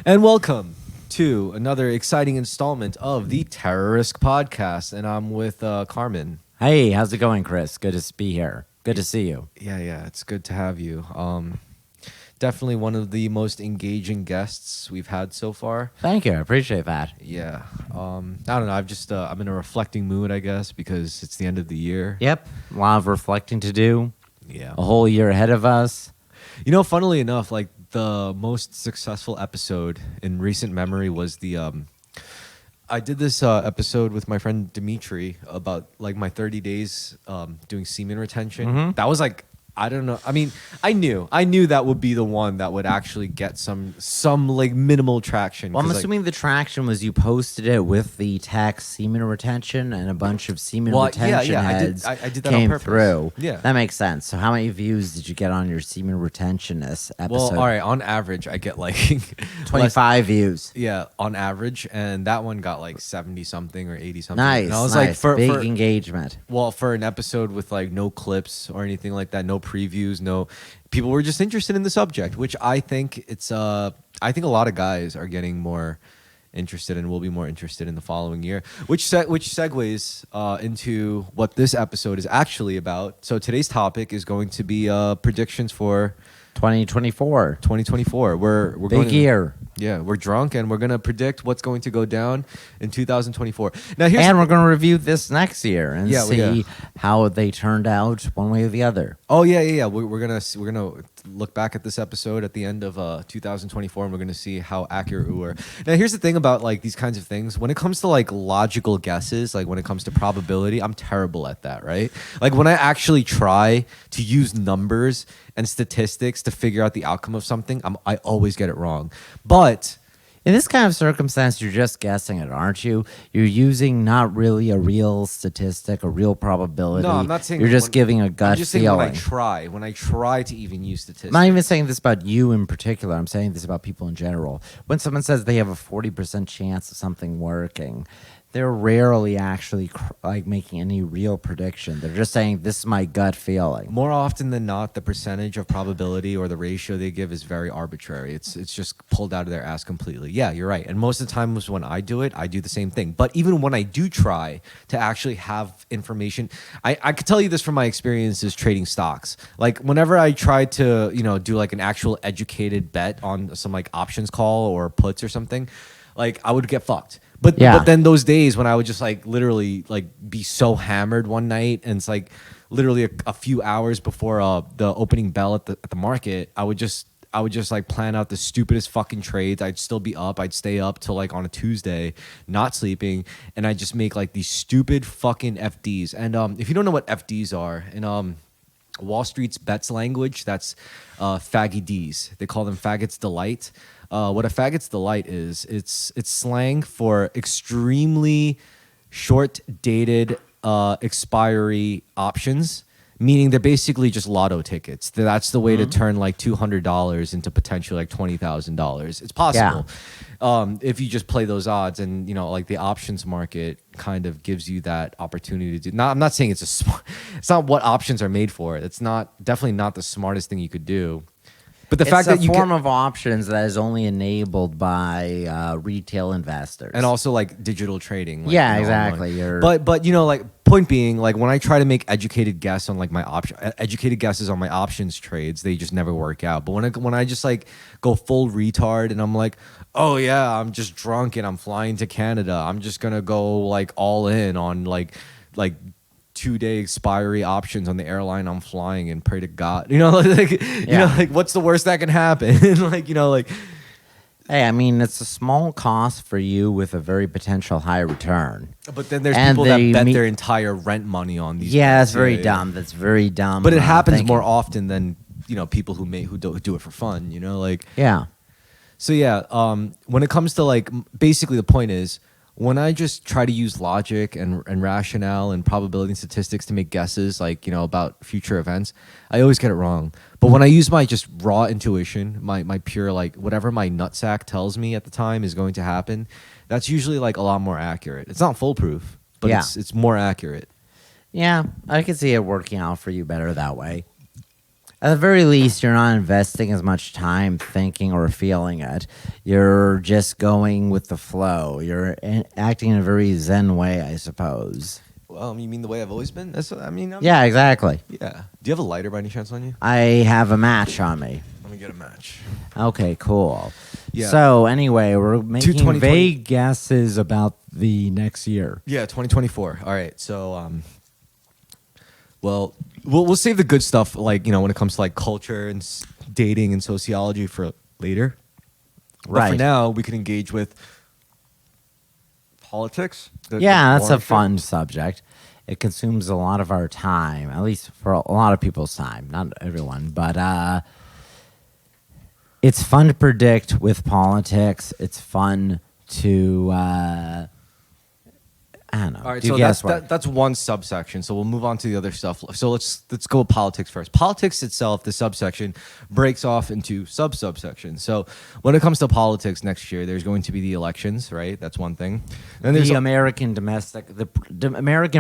And welcome to another exciting installment of the Terrorisk podcast. And I'm with Carmen. Hey, how's it going, Chris? Good to be here. Good to see you. Yeah, it's good to have you. Definitely one of the most engaging guests we've had so far. Thank you. I appreciate that. Yeah. I don't know. I'm in a reflecting mood, I guess, because it's the end of the year. Yep. A lot of reflecting to do. Yeah. A whole year ahead of us. You know, funnily enough, like the most successful episode in recent memory was the I did this episode with my friend Dimitri about like my 30 days doing semen retention. Mm-hmm. That was like, I don't know. I mean, I knew that would be the one that would actually get some like minimal traction. Well, I'm 'cause, assuming the traction was you posted it with the text semen retention and a bunch of semen retention heads I did that came on purpose. through. Yeah. That makes sense. So how many views did you get on your semen retention episode? Well, all right. On average, I get like 25 views. Yeah, on average, and that one got like 70 something or 80 something. Nice. And I was nice. like, for engagement. Well, for an episode with like no clips or anything like that, no previews, no, people were just interested in the subject, which I think I think a lot of guys are getting more interested and will be more interested in the following year, which segues into what this episode is actually about. So today's topic is going to be predictions for 2024. 2024. We're Big going year. Yeah, we're drunk and we're gonna predict what's going to go down in 2024. Now, And we're going to review this next year and Yeah, see how they turned out one way or the other. Oh yeah. We're gonna look back at this episode at the end of 2024, and we're gonna see how accurate we were. Now, here's the thing about like these kinds of things. When it comes to like logical guesses, like when it comes to probability, I'm terrible at that. Right? Like when I actually try to use numbers and statistics to figure out the outcome of something, I always get it wrong. But In this kind of circumstance, you're just guessing it, aren't you? You're using not really a real statistic, a real probability. no, I'm not saying You're just giving a gut I'm just saying feeling. when I try to even use statistics. I'm not even saying this about you in particular. I'm saying this about people in general. When someone says they have a 40% chance of something working, they're rarely actually like making any real prediction. They're just saying, this is my gut feeling. More often than not, the percentage of probability or the ratio they give is very arbitrary. It's just pulled out of their ass completely. Yeah, you're right. And most of the times when I do it, I do the same thing. But even when I do try to actually have information, I could tell you this from my experiences trading stocks. Like whenever I try to, do like an actual educated bet on some like options call or puts or something, like I would get fucked. But then those days when I would just like literally like be so hammered one night, and it's like literally a few hours before the opening bell at the market, I would just like plan out the stupidest fucking trades. I'd still be up. I'd stay up till like on a Tuesday, not sleeping, and I'd just make like these stupid fucking FDs. And if you don't know what FDs are, in Wall Street's bets language, that's faggy D's. They call them faggots delight. What a faggot's delight is, it's slang for extremely short-dated expiry options, meaning they're basically just lotto tickets. That's the way to turn like $200 into potentially like $20,000. It's possible if you just play those odds, and like the options market kind of gives you that opportunity to do. I'm not saying it's it's not what options are made for. It's definitely not the smartest thing you could do. But the fact that you form of options that is only enabled by retail investors, and also like digital trading. Like, exactly. But like point being, like when I try to make educated guesses on my options trades, they just never work out. But when I just like go full retard and I'm like, oh yeah, I'm just drunk and I'm flying to Canada, I'm just gonna go like all in on like 2-day expiry options on the airline I'm flying and pray to God. Like what's the worst that can happen? Hey, I mean, it's a small cost for you with a very potential high return. But then there's people that bet their entire rent money on these. Yeah, that's very dumb. That's very dumb. But it happens more often than people who do it for fun. Yeah. So yeah, when it comes to like, basically the point is, when I just try to use logic and rationale and probability and statistics to make guesses, like, about future events, I always get it wrong. But when I use my just raw intuition, my pure, like, whatever my nutsack tells me at the time is going to happen, that's usually like a lot more accurate. It's not foolproof, but it's more accurate. Yeah, I can see it working out for you better that way. At the very least, you're not investing as much time thinking or feeling it. You're just going with the flow. Acting in a very zen way, I suppose. You mean the way I've always been? Yeah, exactly. Yeah. Do you have a lighter by any chance on you? I have a match on me. Let me get a match. Okay, cool. Yeah. So anyway, we're making 2020 vague guesses about the next year. Yeah, 2024. All right. So, well, we'll save the good stuff, like, when it comes to like culture and dating and sociology for later. But Right. for now, we can engage with politics. Yeah, that's a boring shit. fun subject. It consumes a lot of our time, at least for a lot of people's time. Not everyone, but it's fun to predict with politics. It's fun to I don't know. All right, do so guess what? that's one subsection. So we'll move on to the other stuff. So let's go with politics first. Politics itself, the subsection, breaks off into subsections. So when it comes to politics next year, there's going to be the elections, right? That's one thing. Then there's The American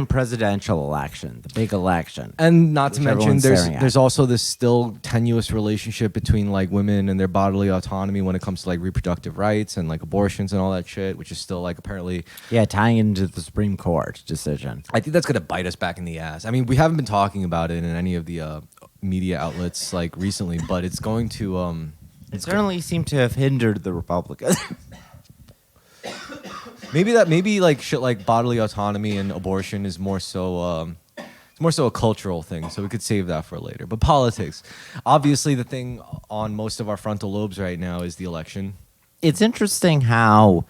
presidential election, the big election. and not to which mention everyone's staring at. there's also this still tenuous relationship between like women and their bodily autonomy when it comes to like reproductive rights and like abortions and all that shit, which is still like apparently Yeah, tying into the Supreme Court decision. I think that's gonna bite us back in the ass. I mean, we haven't been talking about it in any of the media outlets like recently, but it's going to. It certainly seemed to have hindered the Republicans. Maybe like shit like bodily autonomy and abortion is more so. It's more so a cultural thing, so we could save that for later. But politics, obviously, the thing on most of our frontal lobes right now is the election. It's interesting how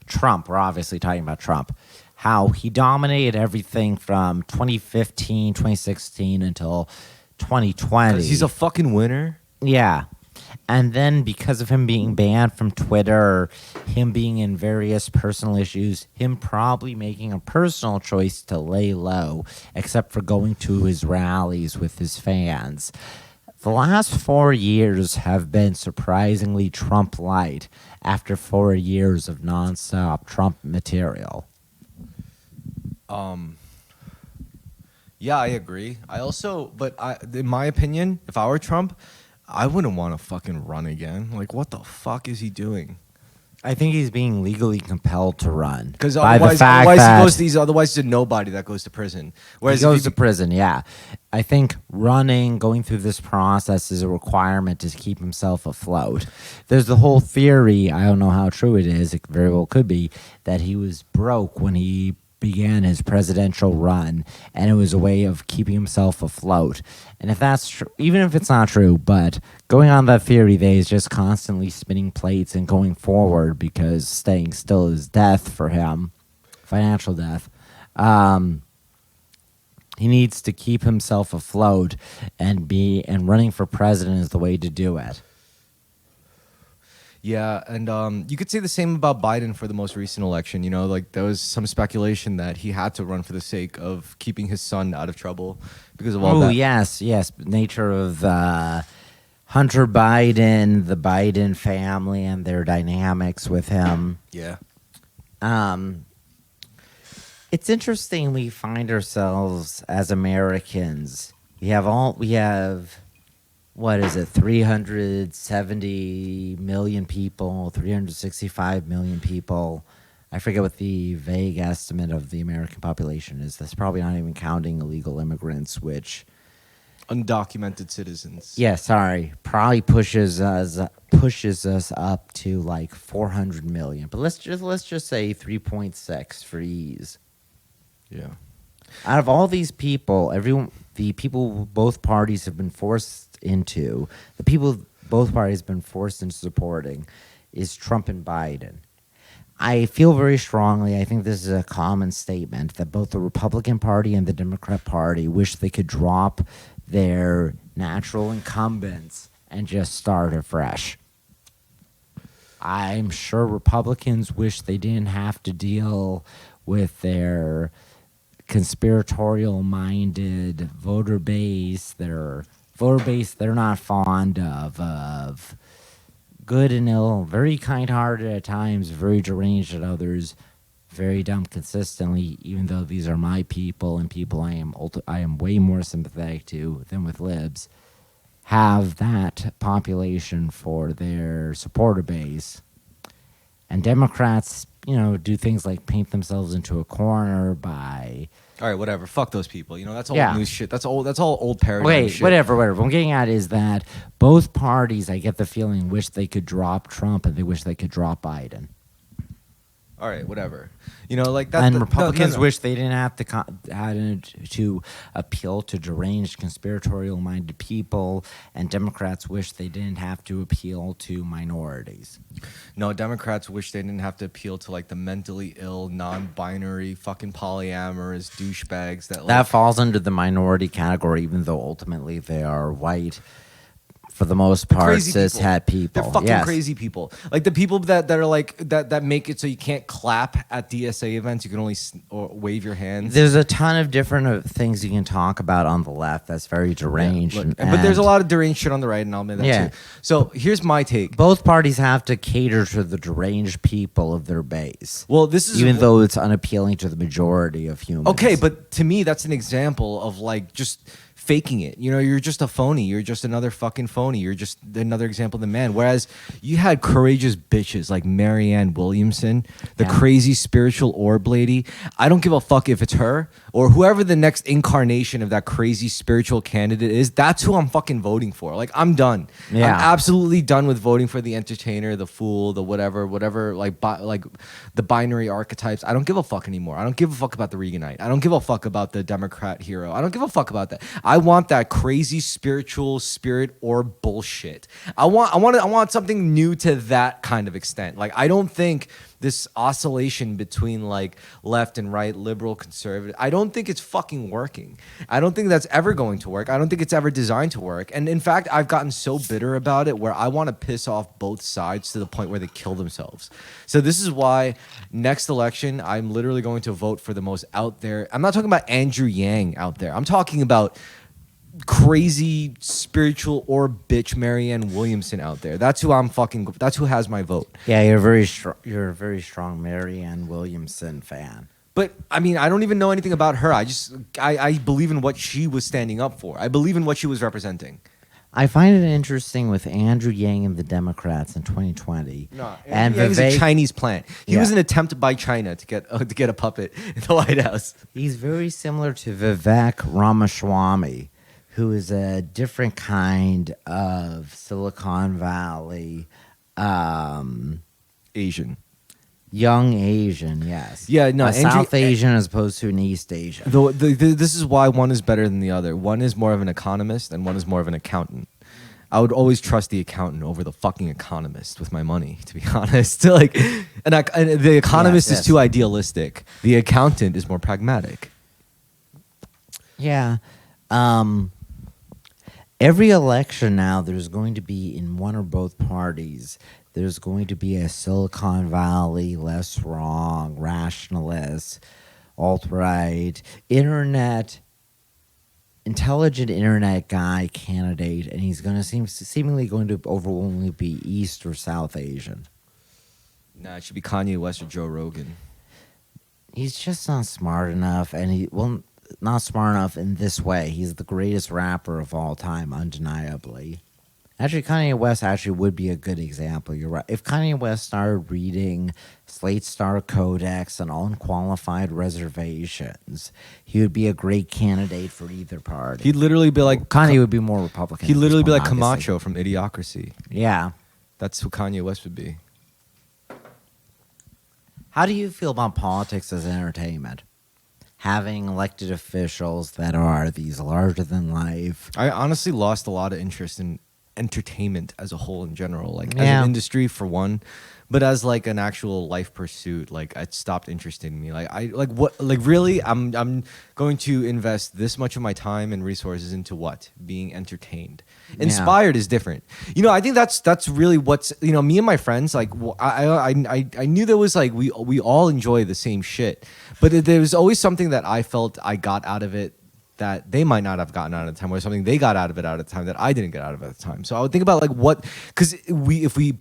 Trump, we're obviously talking about Trump, how he dominated everything from 2015, 2016 until 2020. 'Cause he's a fucking winner. Yeah. And then because of him being banned from Twitter, him being in various personal issues, him probably making a personal choice to lay low, except for going to his rallies with his fans. The last 4 years have been surprisingly Trump-light after 4 years of nonstop Trump material. Yeah, I agree. In my opinion, if I were Trump, I wouldn't want to fucking run again. Like, what the fuck is he doing? I think he's being legally compelled to run. Because by the otherwise, fact otherwise that he goes to otherwise he's a nobody that goes to prison. Whereas he if goes to prison, yeah. I think going through this process is a requirement to keep himself afloat. There's the whole theory, I don't know how true it is, it very well could be, that he was broke when he began his presidential run, and it was a way of keeping himself afloat. And if that's true, even if it's not true, but going on that theory, that he's just constantly spinning plates and going forward because staying still is death for him, financial death. He needs to keep himself afloat, and running for president is the way to do it. Yeah, and you could say the same about Biden for the most recent election. Like there was some speculation that he had to run for the sake of keeping his son out of trouble because of all that. Oh, yes. Nature of Hunter Biden, the Biden family, and their dynamics with him. Yeah. It's interesting we find ourselves as Americans. We have what is it, 370 million people, 365 million people. I forget what the vague estimate of the American population is. That's probably not even counting illegal immigrants, which... Undocumented citizens. Yeah, sorry. Probably pushes us up to like 400 million. But let's just say 3.6 for ease. Yeah. Out of all these people, the people both parties have been forced into supporting is Trump and Biden. I feel very strongly, I think this is a common statement, that both the Republican Party and the Democrat Party wish they could drop their natural incumbents and just start afresh. I'm sure Republicans wish they didn't have to deal with their conspiratorial-minded voter base they're not fond of good and ill, very kind-hearted at times, very deranged at others, very dumb consistently, even though these are my people and people I am way more sympathetic to than with libs, have that population for their supporter base. And Democrats, do things like paint themselves into a corner by... All right, whatever. Fuck those people. That's old Yeah. news shit. That's all old paradigm Wait, shit. whatever. What I'm getting at is that both parties, I get the feeling, wish they could drop Trump and they wish they could drop Biden. All right, whatever. Like that. And no, Republicans no. wish they didn't have to appeal to deranged, conspiratorial-minded people, and Democrats wish they didn't have to appeal to minorities. No, Democrats wish they didn't have to appeal to like the mentally ill, non-binary, fucking polyamorous douchebags that. That falls under the minority category, even though ultimately they are white. For the most part, cishet people. They're fucking Yes. crazy people. Like the people that are like that make it so you can't clap at DSA events. You can only or wave your hands. There's a ton of different things you can talk about on the left that's very deranged. Yeah, look, but there's a lot of deranged shit on the right, and I'll admit that too. So here's my take. Both parties have to cater to the deranged people of their base. Well, this is even though it's unappealing to the majority of humans. Okay, but to me, that's an example of like just faking it. You're just a phony. You're just another fucking phony. You're just another example of the man. Whereas you had courageous bitches like Marianne Williamson, the crazy spiritual orb lady. I don't give a fuck if it's her or whoever the next incarnation of that crazy spiritual candidate is. That's who I'm fucking voting for. Like, I'm done. Yeah. I'm absolutely done with voting for the entertainer, the fool, the whatever, like the binary archetypes. I don't give a fuck anymore. I don't give a fuck about the Reaganite. I don't give a fuck about the Democrat hero. I don't give a fuck about that. I want that crazy spiritual spirit or bullshit. I want something new to that kind of extent. Like, I don't think this oscillation between like left and right, liberal, conservative, I don't think it's fucking working. I don't think that's ever going to work. I don't think it's ever designed to work. And in fact, I've gotten so bitter about it where I want to piss off both sides to the point where they kill themselves. So this is why next election, I'm literally going to vote for the most out there. I'm not talking about Andrew Yang out there. I'm talking about crazy spiritual or bitch Marianne Williamson out there. That's who that's who has my vote. Yeah, you're a very strong Marianne Williamson fan. But I mean, I don't even know anything about her. I believe in what she was standing up for. I believe in what she was representing. I find it interesting with Andrew Yang and the Democrats in 2020. No, and Yang is a Vivek, Chinese plant. He was an attempt by China to get a puppet in the White House. He's very similar to Vivek Ramaswamy, who is a different kind of Silicon Valley Asian. Young Asian, yes. Yeah, no, South Asian as opposed to an East Asian. This is why one is better than the other. One is more of an economist and one is more of an accountant. I would always trust the accountant over the fucking economist with my money, to be honest. And the economist is too idealistic. The accountant is more pragmatic. Yeah. Every election now, there's going to be in one or both parties, there's going to be a Silicon Valley, less wrong, rationalist, alt-right, intelligent internet guy candidate, and he's going to seemingly going to overwhelmingly be East or South Asian. Nah, it should be Kanye West or Joe Rogan. He's just not smart enough, and not smart enough in this way. He's the greatest rapper of all time, undeniably. Actually, Kanye West would be a good example. You're right. If Kanye West started reading Slate Star Codex and unqualified reservations, he would be a great candidate for either party. He'd literally be like... Kanye would be more Republican. He'd literally be like Camacho from Idiocracy. Yeah. That's who Kanye West would be. How do you feel about politics as entertainment? Having elected officials that are these larger-than-life... I honestly lost a lot of interest in entertainment as a whole in general, like as an industry for one, but as like an actual life pursuit, like it stopped interesting me. Really, I'm going to invest this much of my time and resources into what? Being entertained. Inspired is different. I think that's really what's, me and my friends, like I knew there was like we all enjoy the same shit, but there was always something that I felt I got out of it that they might not have gotten out of the time, or something they got out of it at a time that I didn't get out of it at the time. So I would think about like what, because if we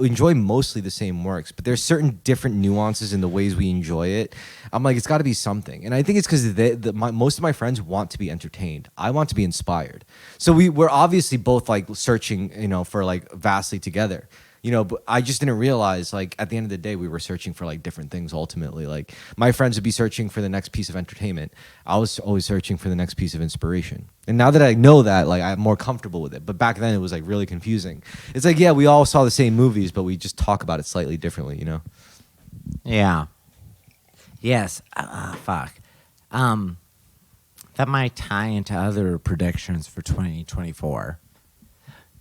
enjoy mostly the same works, but there's certain different nuances in the ways we enjoy it. I'm like, it's got to be something, and I think it's because most of my friends want to be entertained. I want to be inspired. So we're obviously both like searching, for like vastly together. But I just didn't realize, like, at the end of the day, we were searching for, like, different things ultimately. Like, my friends would be searching for the next piece of entertainment. I was always searching for the next piece of inspiration. And now that I know that, like, I'm more comfortable with it. But back then, it was, like, really confusing. It's like, yeah, we all saw the same movies, but we just talk about it slightly differently, Yeah. Yes. Fuck. That might tie into other predictions for 2024.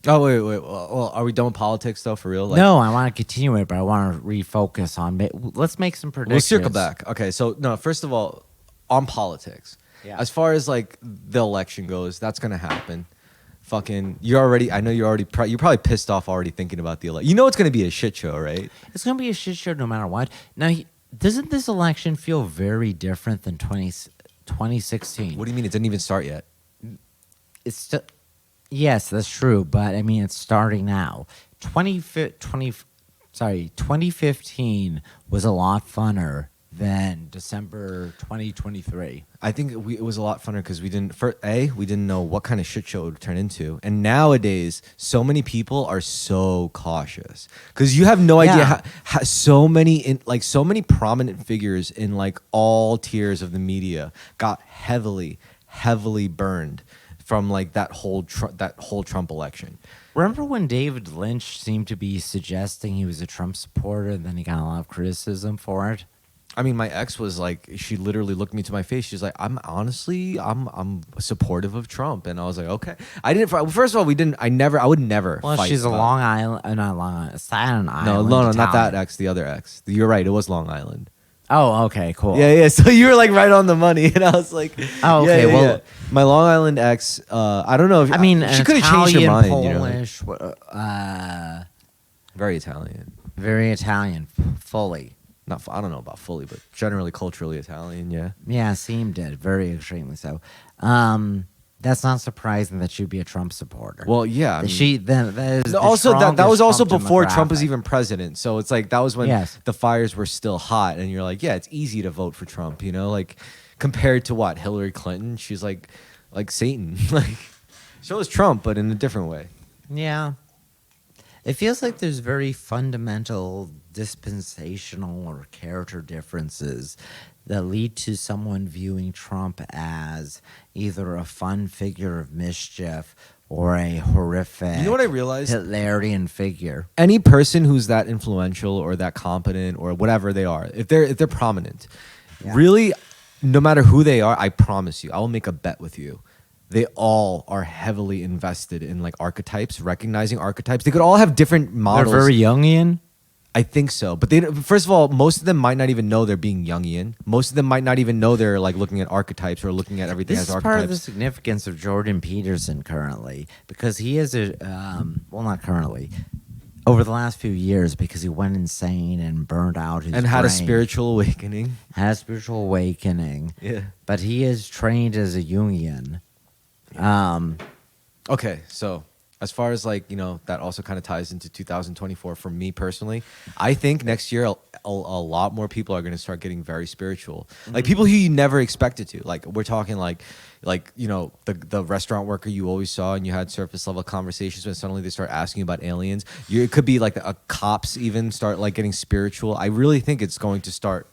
Oh, wait. Well, are we done with politics, though, for real? Like, no, I want to continue it, but I want to refocus on. Let's make some predictions. we'll circle back. Okay, so, no, first of all, on politics. Yeah. As far as, like, the election goes, that's going to happen. Fucking, I know you're probably pissed off already thinking about the election. You know it's going to be a shit show, right? It's going to be a shit show no matter what. Now, doesn't this election feel very different than 2016? What do you mean? It didn't even start yet. It's still... Yes, that's true, but I mean, it's starting now. 2015 was a lot funner than December 2023. I think it was a lot funner because we didn't know what kind of shit show it would turn into, and nowadays, so many people are so cautious because you have no idea how so many prominent figures in like all tiers of the media got heavily burned from like that whole Trump election. Remember when David Lynch seemed to be suggesting he was a Trump supporter, and then he got a lot of criticism for it? I mean, my ex was like, she literally looked me to my face. She's like, I'm supportive of Trump, and I was like, okay. First of all, I would never. Well, fight she's a about- Long Island, not Long Island, Staten Island. No, not that Italian. ex, the other ex. You're right. It was Long Island. Oh, okay, cool. Yeah. So you were like right on the money, and I was like, Oh, okay, well- my Long Island ex. I don't know if I mean, she could have changed her mind. Polish, Very Italian. very Italian, fully. I don't know about fully, but generally culturally Italian. Yeah. Yeah, seemed it very extremely so. That's not surprising that she'd be a Trump supporter. Well, yeah. I mean, that is the also that was also Trump before Trump was demographic. even president, so it's like that was when Yes. the fires were still hot, and you're like, yeah, it's easy to vote for Trump, like compared to what Hillary Clinton, she's like Satan, like so is Trump, but in a different way. Yeah. It feels like there's very fundamental dispensational or character differences that lead to someone viewing Trump as either a fun figure of mischief or a horrific, You know what I realized? Hitlerian figure. Any person who's that influential or that competent or whatever they are, if they're prominent, really, no matter who they are, I promise you, I will make a bet with you. They all are heavily invested in like archetypes, recognizing archetypes. They could all have different models. They're very Jungian. I think so, but first of all, most of them might not even know they're being Jungian. Most of them might not even know they're like looking at archetypes or looking at everything This as is part of the archetypes. significance of Jordan Peterson currently, because he is not currently, over the last few years, because he went insane and burned out his And had a brain. spiritual awakening. Had a spiritual awakening. Yeah. But he is trained as a Jungian. Okay, so as far as like, that also kind of ties into 2024 for me personally. I think next year a lot more people are going to start getting very spiritual. Like people who you never expected to. Like we're talking like the restaurant worker you always saw and you had surface level conversations with, suddenly they start asking you about aliens. It could be like a cops even start like getting spiritual. I really think it's going to start.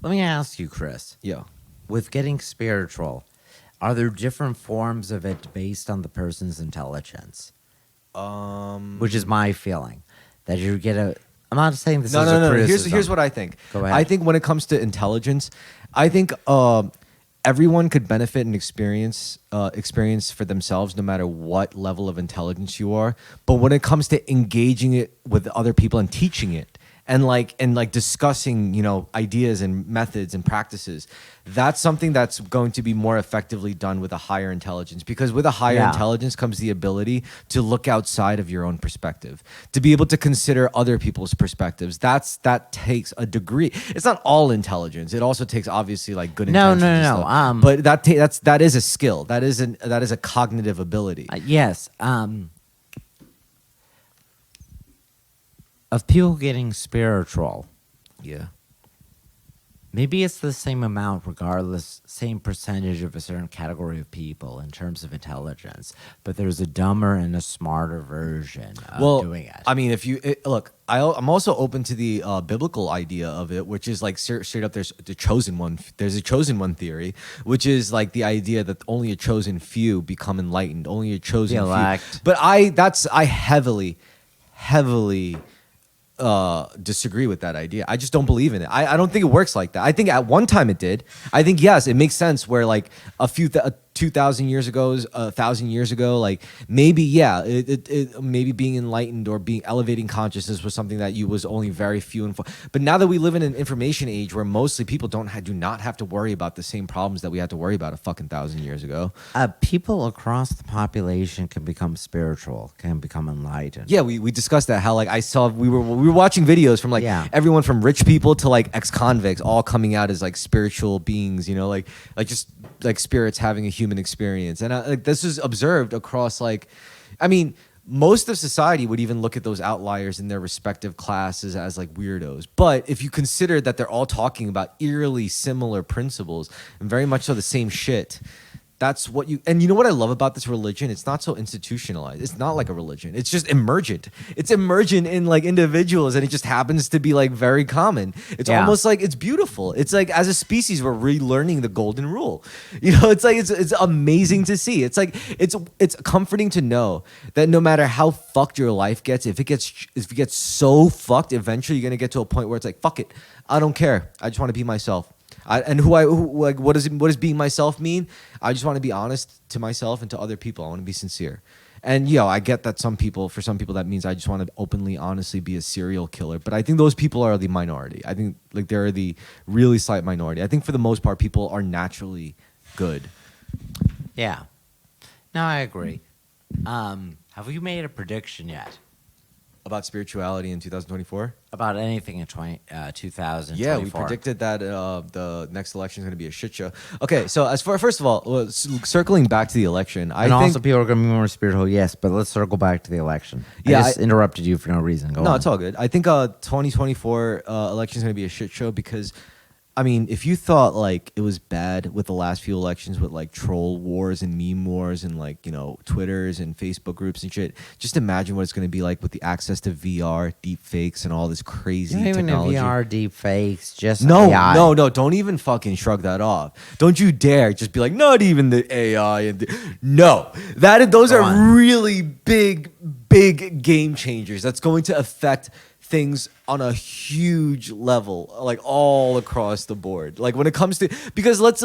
Let me ask you, Chris. Yeah. With getting spiritual, are there different forms of it based on the person's intelligence? Which is my feeling. That you get I'm not saying this is a criticism. Here's what I think. Go ahead. I think when it comes to intelligence, I think everyone could benefit and experience for themselves, no matter what level of intelligence you are. But when it comes to engaging it with other people and teaching it and discussing, ideas and methods and practices. That's something that's going to be more effectively done with a higher intelligence, because with a higher intelligence comes the ability to look outside of your own perspective, to be able to consider other people's perspectives. That takes a degree. It's not all intelligence. It also takes, obviously, like good intentions. No. But that is a skill. That is a cognitive ability. Yes. Of people getting spiritual, Yeah. maybe it's the same amount regardless, same percentage of a certain category of people in terms of intelligence, but there's a dumber and a smarter version of doing it. I mean, look, I'm also open to the biblical idea of it, which is like straight up, there's the chosen one. There's a chosen one theory, which is like the idea that only a chosen few become enlightened, only a chosen The elect. few. But I heavily disagree with that idea. I just don't believe in it. I don't think it works like that. I think at one time it did. I think, yes, it makes sense where like 2,000 years ago, 1,000 years ago, like maybe, maybe being enlightened or being elevating consciousness was something that was only very few and far. But now that we live in an information age where mostly people do not have to worry about the same problems that we had to worry about a fucking 1,000 years ago. People across the population can become spiritual, can become enlightened. Yeah, we discussed that, how like we were watching videos from like everyone from rich people to like ex-convicts all coming out as like spiritual beings, like just like spirits having a human experience. And like this is observed across most of society would even look at those outliers in their respective classes as like weirdos. But if you consider that they're all talking about eerily similar principles and very much so the same shit, that's what and you know what I love about this religion? It's not so institutionalized. It's not like a religion. It's just emergent. It's emergent in like individuals, and it just happens to be like very common. It's almost like it's beautiful. It's like as a species, we're relearning the golden rule. It's like it's amazing to see. It's like it's comforting to know that no matter how fucked your life gets, if it gets so fucked, eventually you're gonna get to a point where it's like, fuck it, I don't care. I just want to be myself. What does being myself mean? I just want to be honest to myself and to other people. I want to be sincere. And I get that for some people that means I just want to openly, honestly be a serial killer. But I think those people are the minority. I think like they're the really slight minority. I think for the most part, people are naturally good. Yeah. No, I agree. Have you made a prediction yet? About spirituality in 2024? About anything in 2024. Yeah, we predicted that the next election is going to be a shit show. Okay, so first of all, circling back to the election, I think also people are going to be more spiritual, yes, but let's circle back to the election. I just interrupted you for no reason. Go on. It's all good. I think 2024 election is going to be a shit show because, I mean, if you thought like it was bad with the last few elections with like troll wars and meme wars and like, Twitters and Facebook groups and shit, just imagine what it's going to be like with the access to VR, deep fakes, and all this crazy technology. Even VR deep fakes, just no, AI. No, don't even fucking shrug that off. Don't you dare just be like, not even the AI. No, those are really big game changers. That's going to affect things on a huge level, like all across the board. Like when it comes to, because let's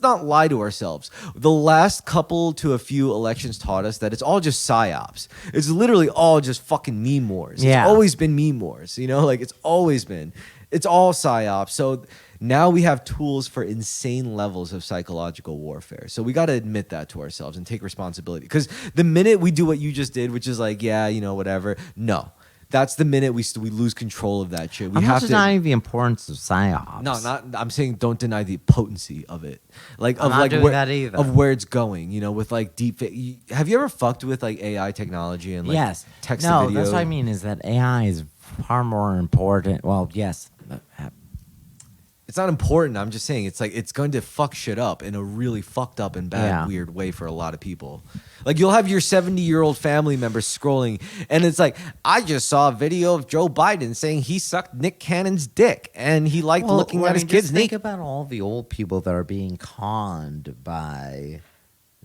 not lie to ourselves. The last couple to a few elections taught us that it's all just psyops. It's literally all just fucking meme wars. Yeah. It's always been meme wars, like it's always been. It's all psyops. So now we have tools for insane levels of psychological warfare. So we got to admit that to ourselves and take responsibility. Because the minute we do what you just did, which is like, whatever, no. That's the minute we lose control of that shit. I'm not denying the importance of psyops. No, I'm saying don't deny the potency of it. Like I'm not doing that either. Of where it's going, with like deep. Have you ever fucked with like AI technology and like text to video? That's what I mean is that AI is far more important. Well, yes. It's not important. I'm just saying it's like it's going to fuck shit up in a really fucked up and bad, weird way for a lot of people. Like you'll have your 70-year-old family member scrolling, and it's like, I just saw a video of Joe Biden saying he sucked Nick Cannon's dick, and he liked looking at his kids' naked. Think about all the old people that are being conned by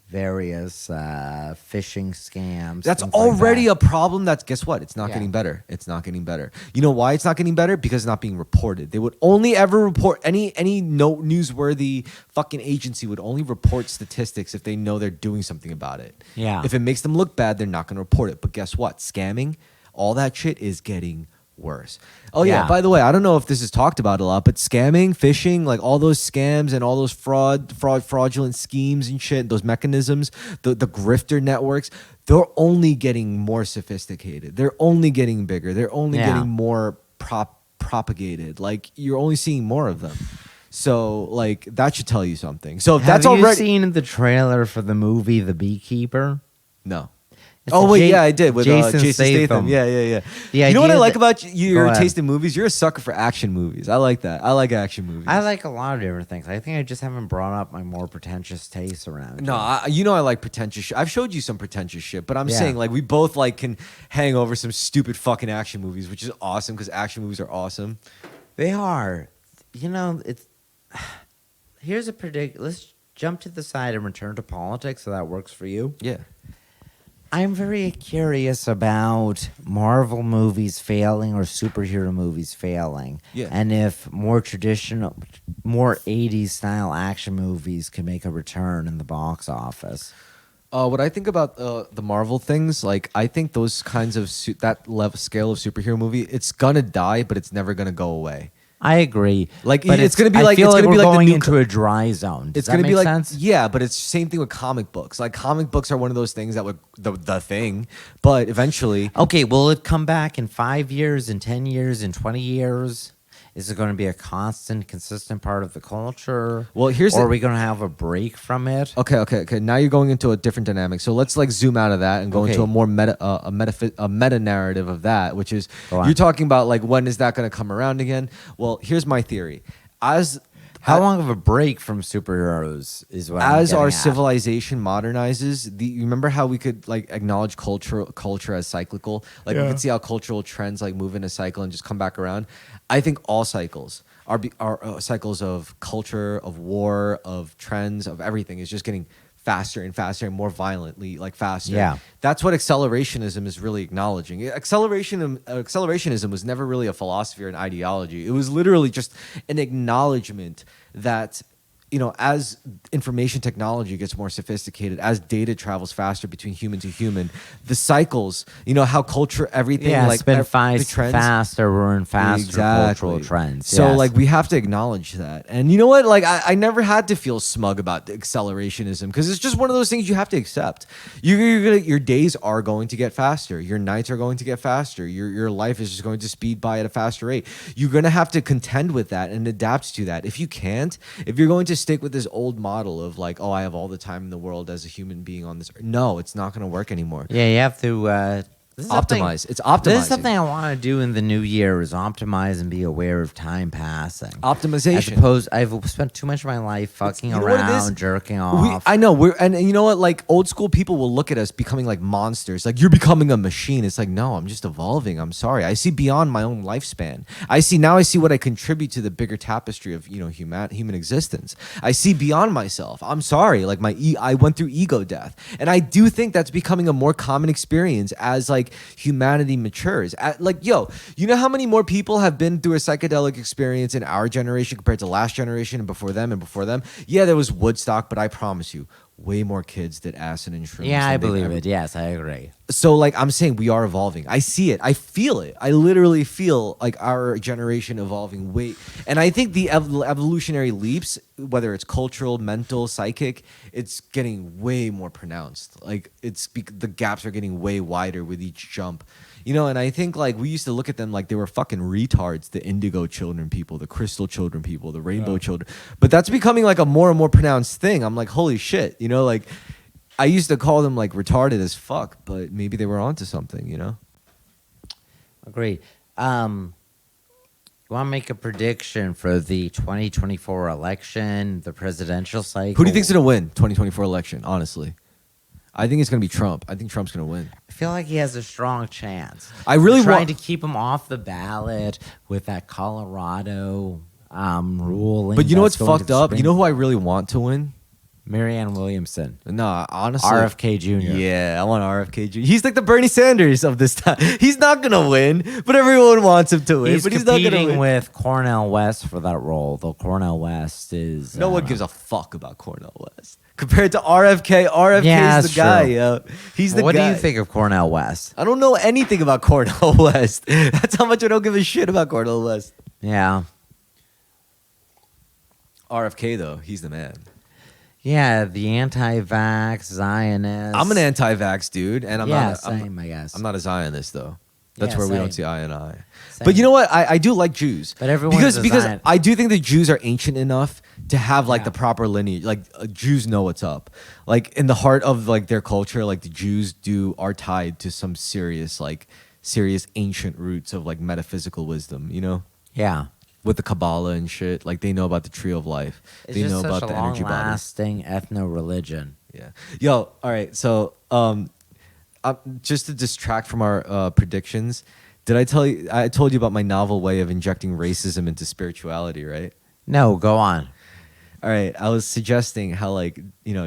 various phishing scams. That's already a problem. Guess what? It's not getting better. It's not getting better. You know why it's not getting better? Because it's not being reported. They would only ever report any newsworthy fucking agency would only report statistics if they know they're doing something about it. Yeah. If it makes them look bad, they're not going to report it. But guess what? Scamming, all that shit is getting worse. Oh yeah. Yeah. By the way, I don't know if this is talked about a lot, but scamming, phishing, like all those scams and all those fraudulent schemes and shit, those mechanisms, the grifter networks, they're only getting more sophisticated. They're only getting bigger. They're only Yeah. getting more propagated. Like you're only seeing more of them. So like that should tell you something. So if Have that's you already seen the trailer for the movie The Beekeeper? no. It's Oh a wait, yeah, I did with Jason Statham. Statham. Yeah. The You know what I idea like that- about your Go ahead. taste in movies? You're a sucker for action movies. I like that. I like action movies. I like a lot of different things. I think I just haven't brought up my more pretentious tastes around. No, here. I like pretentious shit. I've showed you some pretentious shit, but I'm Yeah. saying like we both like can hang over some stupid fucking action movies, which is awesome because action movies are awesome. They are. You know, it's. Here's a predict. Let's jump to the side and return to politics, so that works for you. Yeah. I'm very curious about Marvel movies failing or superhero movies failing. Yeah. And if more traditional, more 80s style action movies can make a return in the box office. What I think about the Marvel things, like I think those kinds of that level scale of superhero movie, it's gonna die, but it's never gonna go away. I agree. Like, but it's gonna be I like- feel it's like gonna be we're like the going new into a dry zone. Does It's that gonna make be like sense? yeah, but it's same thing with comic books. Like comic books are one of those things that would the thing, but eventually, Okay, will it come back in 5 years, in 10 years, in 20 years? Is it going to be a constant, consistent part of the culture? Well, here's or the- are we going to have a break from it? okay. Now you're going into a different dynamic. So let's like zoom out of that and go Okay. into a more meta narrative of that, which is Go on. you're talking about like when is that going to come around again? Well, here's my theory. How long of a break from superheroes is what I'm As our getting at. civilization modernizes, you remember how we could like acknowledge culture as cyclical? Like we could see how cultural trends like move in a cycle and just come back around. I think all cycles are cycles of culture, of war, of trends, of everything is just getting faster and faster and more violently, like faster. Yeah. That's what accelerationism is really acknowledging. Accelerationism was never really a philosophy or an ideology. It was literally just an acknowledgement that, you know, as information technology gets more sophisticated, as data travels faster between human to human, the cycles, you know, how culture, everything, Yeah, like it's been the trends, faster. We're in faster cultural trends. so yes. like we have to acknowledge that. And you know what? Like I never had to feel smug about the accelerationism because it's just one of those things you have to accept. Your days are going to get faster. Your nights are going to get faster. Your life is just going to speed by at a faster rate. You're going to have to contend with that and adapt to that. If you can't, if you're going to stick with this old model of like, oh, I have all the time in the world as a human being on this, no, it's not going to work anymore. Yeah, you have to this is something- Optimize. It's optimizing. This is something I want to do in the new year: is optimize and be aware of time passing. Optimization. As opposed, I've spent too much of my life fucking you know what it is? around, jerking off. I know and you know what? Like old school people will look at us becoming like monsters. Like you're becoming a machine. It's like no, I'm just evolving. I'm sorry. I see beyond my own lifespan. I see what I contribute to the bigger tapestry of human existence. I see beyond myself. I'm sorry. Like I went through ego death, and I do think that's becoming a more common experience as like humanity matures. Like yo, you know how many more people have been through a psychedelic experience in our generation compared to last generation and before them and before them? Yeah, there was Woodstock, but I promise you, way more kids did acid and shrooms. yeah, than I they've believe ever- it. Yes, I agree. So like I'm saying, we are evolving. I see it. I feel it. I literally feel like our generation evolving. And I think the evolutionary leaps, whether it's cultural, mental, psychic, it's getting way more pronounced. Like the gaps are getting way wider with each jump. You know, and I think like we used to look at them like they were fucking retards, the indigo children people, the crystal children people, the rainbow children. But that's becoming like a more and more pronounced thing. I'm like, holy shit, you know, like I used to call them like retarded as fuck, but maybe they were onto something, you know? Agreed. You want to make a prediction for the 2024 election, the presidential cycle? Who do you think's gonna win 2024 election? Honestly, I think it's gonna be Trump. I think Trump's gonna win. I feel like he has a strong chance. I really trying want to keep him off the ballot with that Colorado ruling. But you know what's that's going to fucked the up? Supreme- You know who I really want to win? Marianne Williamson, No, honestly, RFK Jr. Yeah, I want RFK Jr. He's like the Bernie Sanders of this time. He's not gonna win, but everyone wants him to win. He's but he's not gonna competing win. with Cornel West for that role, though Cornel West is No one gives a fuck about Cornel West. Compared to RFK, RFK Yeah, is that's the guy, true. yo. He's the What guy. do you think of Cornel West? I don't know anything about Cornel West. That's how much I don't give a shit about Cornel West. Yeah. RFK though, he's the man. Yeah, the anti-vax Zionist. I'm an anti-vax dude, and I'm yeah, not. same, I guess. I'm not a Zionist though. That's Yeah, where we don't same. see eye and eye. Same. But you know what? I do like Jews. But everyone's because a because Zion- I do think the Jews are ancient enough to have like Yeah. the proper lineage. Like Jews know what's up. Like in the heart of like their culture, like the Jews are tied to some serious ancient roots of like metaphysical wisdom. You know, Yeah. with the Kabbalah and shit. Like they know about the tree of life. It's They just know such about a the energy bodies. long-lasting ethno-religion. Yeah. Yo, all right. So, just to distract from our predictions, did I tell you? I told you about my novel way of injecting racism into spirituality, right? No, go on. All right. I was suggesting how, like,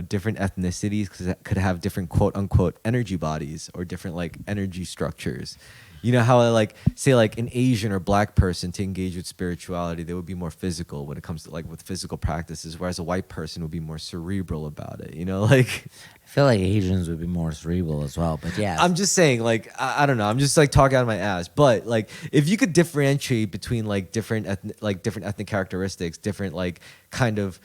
different ethnicities could have different quote unquote energy bodies or different like energy structures. You know how I like say like an Asian or black person to engage with spirituality, they would be more physical when it comes to like with physical practices, whereas a white person would be more cerebral about it. Like I feel like Asians would be more cerebral as well, but yeah. I'm just saying, like I don't know, I'm just like talking out of my ass. But like if you could differentiate between like different ethnic characteristics, different like kind of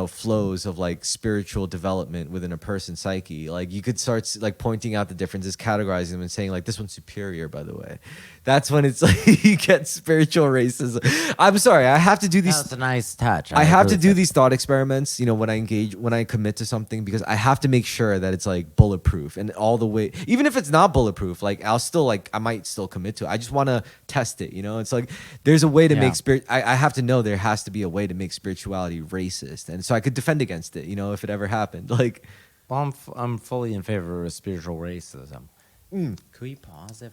flows of like spiritual development within a person's psyche, like you could start like pointing out the differences, categorizing them, and saying like this one's superior, by the way. That's when it's like you get spiritual racism. I'm sorry, I have to do these. That's a nice touch. I have agree to with do that. these thought experiments, when I commit to something, because I have to make sure that it's like bulletproof and all the way. Even if it's not bulletproof, like I might still commit to it. I just want to test it. It's like there's a way to Yeah. make spirit. I have to know there has to be a way to make spirituality racist, and so I could defend against it. If it ever happened, like. Well, I'm fully in favor of spiritual racism. Mm. Could we pause it?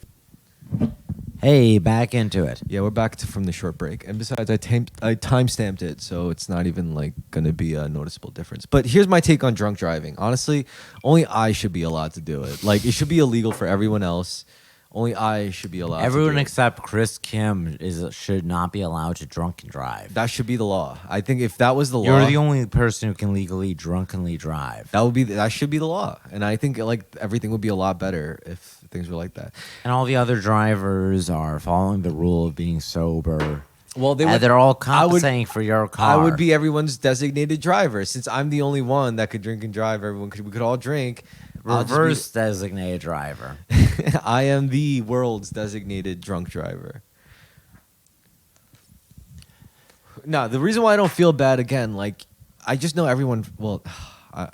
Hey, back into it. Yeah, we're back from the short break, and besides, I timestamped it, so it's not even like going to be a noticeable difference. But here's my take on drunk driving. Honestly, only I should be allowed to do it. Like, it should be illegal for everyone else. Only I should be allowed. Everyone to do it. except Chris Kim should not be allowed to drunk and drive. That should be the law. I think if that was the You're law, the only person who can legally drunkenly drive. that should be the law. And I think like everything would be a lot better if things were like that. And all the other drivers are following the rule of being sober. Well, They're all compensating for your car. I would be everyone's designated driver. Since I'm the only one that could drink and drive, we could all drink. I'll just reverse designated driver. I am the world's designated drunk driver. No, the reason why I don't feel bad, again, like, I just know everyone, well...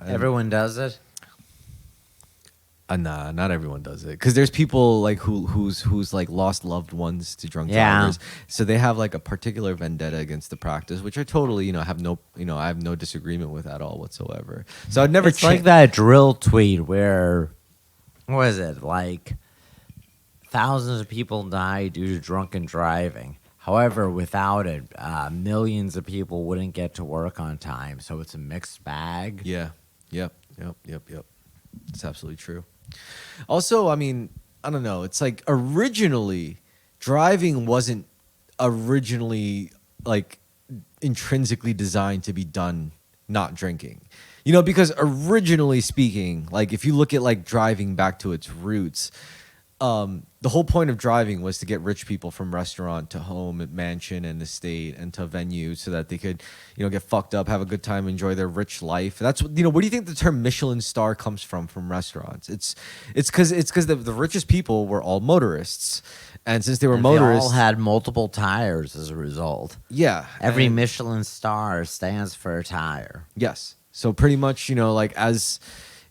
Everyone does it? Nah, not everyone does it. Because there's people, like, who's like, lost loved ones to drunk Yeah. drivers. So they have, like, a particular vendetta against the practice, which I totally, I have no disagreement with at all whatsoever. So I'd never... It's like that drill tweet where, what is it, like, thousands of people die due to drunken driving. However, without it, millions of people wouldn't get to work on time. So it's a mixed bag. Yeah. Yep. It's absolutely true. Also, I mean, I don't know. It's like originally, driving wasn't originally like intrinsically designed to be done not drinking. Because originally speaking, like if you look at like driving back to its roots, the whole point of driving was to get rich people from restaurant to home, mansion, and estate, and to venue so that they could, get fucked up, have a good time, enjoy their rich life. That's what, where do you think the term Michelin star comes from restaurants? It's because the richest people were all motorists, and since they were And motorists, they all had multiple tires as a result. yeah, Every and- Michelin star stands for a tire. Yes. So pretty much, like as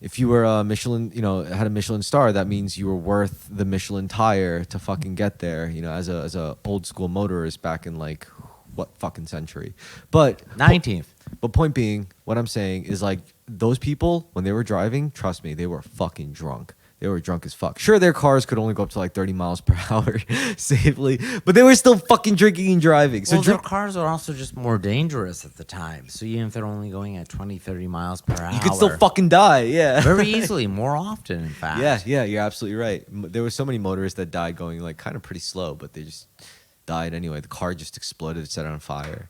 if you were a Michelin, had a Michelin star, that means you were worth the Michelin tire to fucking get there, as a old school motorist back in like what fucking century. But 19th. But point being, what I'm saying is like those people, when they were driving, trust me, they were fucking drunk. They were drunk as fuck. Sure, their cars could only go up to like 30 miles per hour safely, but they were still fucking drinking and driving. So Well, their cars are also just more dangerous at the time. So even if they're only going at 20, 30 miles per hour. you could still fucking die, yeah. Very easily, more often, in fact. Yeah, you're absolutely right. There were so many motorists that died going like kind of pretty slow, but they just died anyway. The car just exploded, set on fire.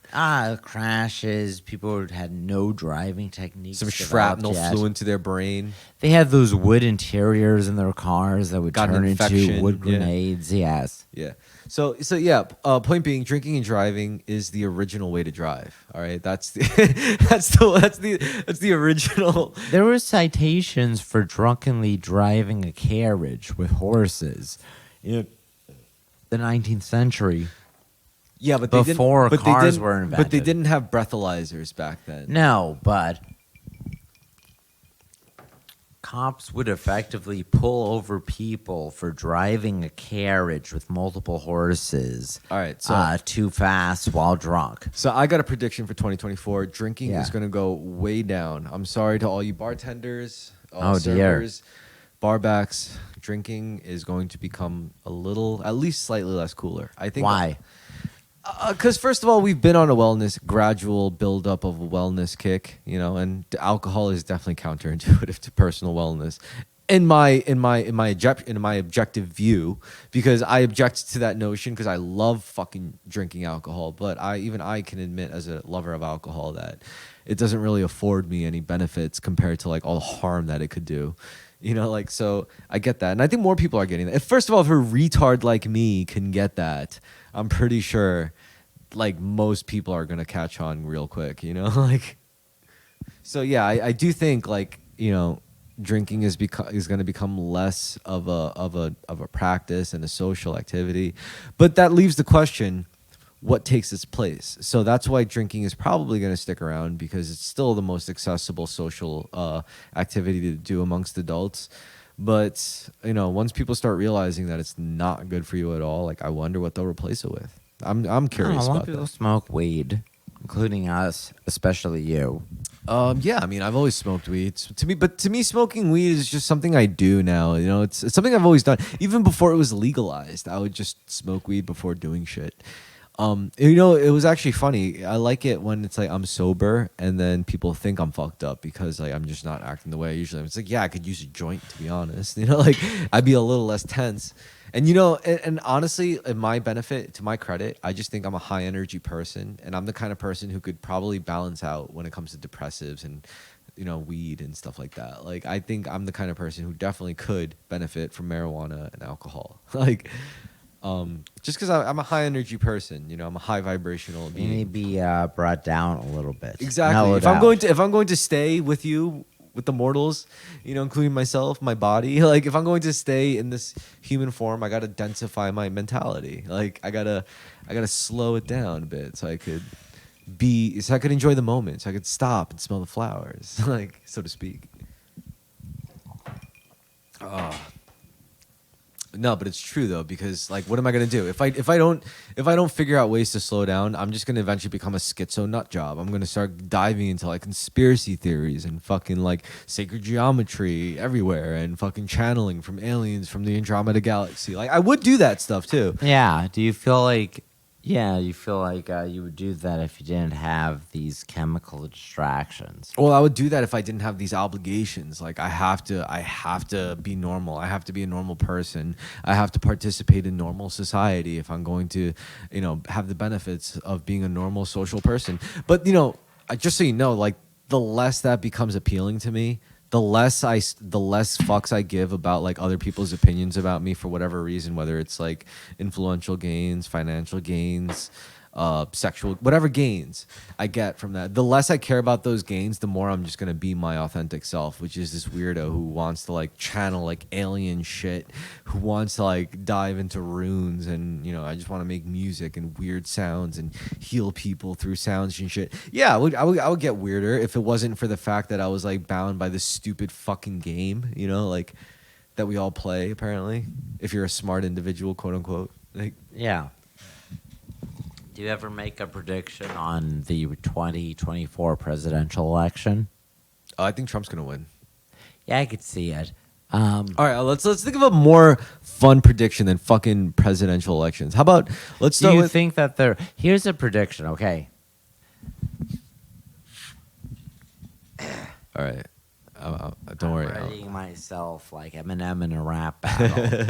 Crashes. People had no driving techniques. Some developed shrapnel yet. flew into their brain. They had those wood interiors in their cars that would Got an turn into infection, wood yeah. grenades. Yes. Yeah. So yeah. Point being, drinking and driving is the original way to drive. All right. That's the that's the original. There were citations for drunkenly driving a carriage with horses in the 19th century. Yeah, but they Before didn't, but cars they didn't, were But they invented. didn't have breathalyzers back then. No, but cops would effectively pull over people for driving a carriage with multiple horses All right. So too fast while drunk. So I got a prediction for 2024. Drinking Yeah. is going to go way down. I'm sorry to all you bartenders, Oh, dear. servers, barbacks. Drinking is going to become a little, at least slightly less cooler. I think. Why? Because first of all, we've been on a gradual buildup of a wellness kick, and alcohol is definitely counterintuitive to personal wellness. In my objective view, because I object to that notion because I love fucking drinking alcohol, but I can admit as a lover of alcohol that it doesn't really afford me any benefits compared to like all the harm that it could do. So I get that. And I think more people are getting that. First of all, if a retard like me can get that, I'm pretty sure like most people are going to catch on real quick, like, so yeah, I do think like, drinking is going to become less of a practice and a social activity, but that leaves the question, what takes its place? So that's why drinking is probably going to stick around because it's still the most accessible social activity to do amongst adults. But once people start realizing that it's not good for you at all, like I wonder what they'll replace it with. I'm curious A lot about of people that. smoke weed, including us, especially you. Yeah, I mean, I've always smoked weed. To me, smoking weed is just something I do now. It's something I've always done. Even before it was legalized, I would just smoke weed before doing shit. It was actually funny. I like it when it's like I'm sober and then people think I'm fucked up because like I'm just not acting the way I usually am. It's like, yeah, I could use a joint to be honest. Like I'd be a little less tense. And and honestly, in my benefit, to my credit, I just think I'm a high energy person and I'm the kind of person who could probably balance out when it comes to depressives and weed and stuff like that. Like I think I'm the kind of person who definitely could benefit from marijuana and alcohol. Like just because I'm a high energy person, I'm a high vibrational You being. need to be brought down a little bit. Exactly. Mellowed If out. I'm going to stay with you, with the mortals, including myself, my body, like if I'm going to stay in this human form, I gotta densify my mentality. Like I gotta slow it down a bit so I could enjoy the moment, so I could stop and smell the flowers, like so to speak. No, but it's true though, because like, what am I gonna do if I don't figure out ways to slow down? I'm just gonna eventually become a schizo nut job. I'm gonna start diving into like conspiracy theories and fucking like sacred geometry everywhere and fucking channeling from aliens from the Andromeda galaxy. Like I would do that stuff too. Yeah. Do you feel like? Yeah, you feel like you would do that if you didn't have these chemical distractions. Well, I would do that if I didn't have these obligations. Like I have to be normal. I have to be a normal person. I have to participate in normal society if I'm going to, have the benefits of being a normal social person. But, just so you know, like the less that becomes appealing to me, the less fucks I give about like other people's opinions about me for whatever reason, whether it's like influential gains, financial gains, sexual, whatever gains I get from that. The less I care about those gains, the more I'm just gonna be my authentic self, which is this weirdo who wants to like channel like alien shit, who wants to like dive into runes, and I just want to make music and weird sounds and heal people through sounds and shit. Yeah, I would get weirder if it wasn't for the fact that I was like bound by this stupid fucking game, like that we all play apparently. If you're a smart individual, quote unquote, like. Yeah. Do you ever make a prediction on the 2024 presidential election? I think Trump's gonna win. Yeah, I could see it. All right, let's think of a more fun prediction than fucking presidential elections. How about let's Do start you with think that there? Here's a prediction. Okay. all right. Don't worry. I'm readying myself like Eminem in a rap battle.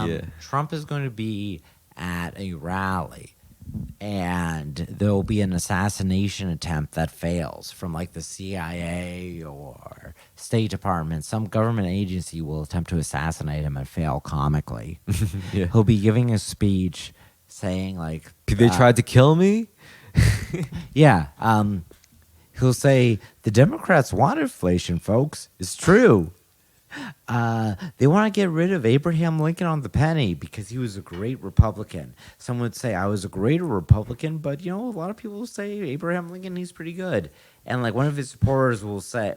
Yeah. Trump is going to be at a rally, and there'll be an assassination attempt that fails from like the CIA or State Department. Some government agency will attempt to assassinate him and fail comically. Yeah. He'll be giving a speech saying like, They tried to kill me. yeah, he'll say the Democrats want inflation, folks. It's true. They want to get rid of Abraham Lincoln on the penny because he was a great Republican. Some would say I was a greater Republican, but a lot of people say Abraham Lincoln, he's pretty good. And like one of his supporters will say,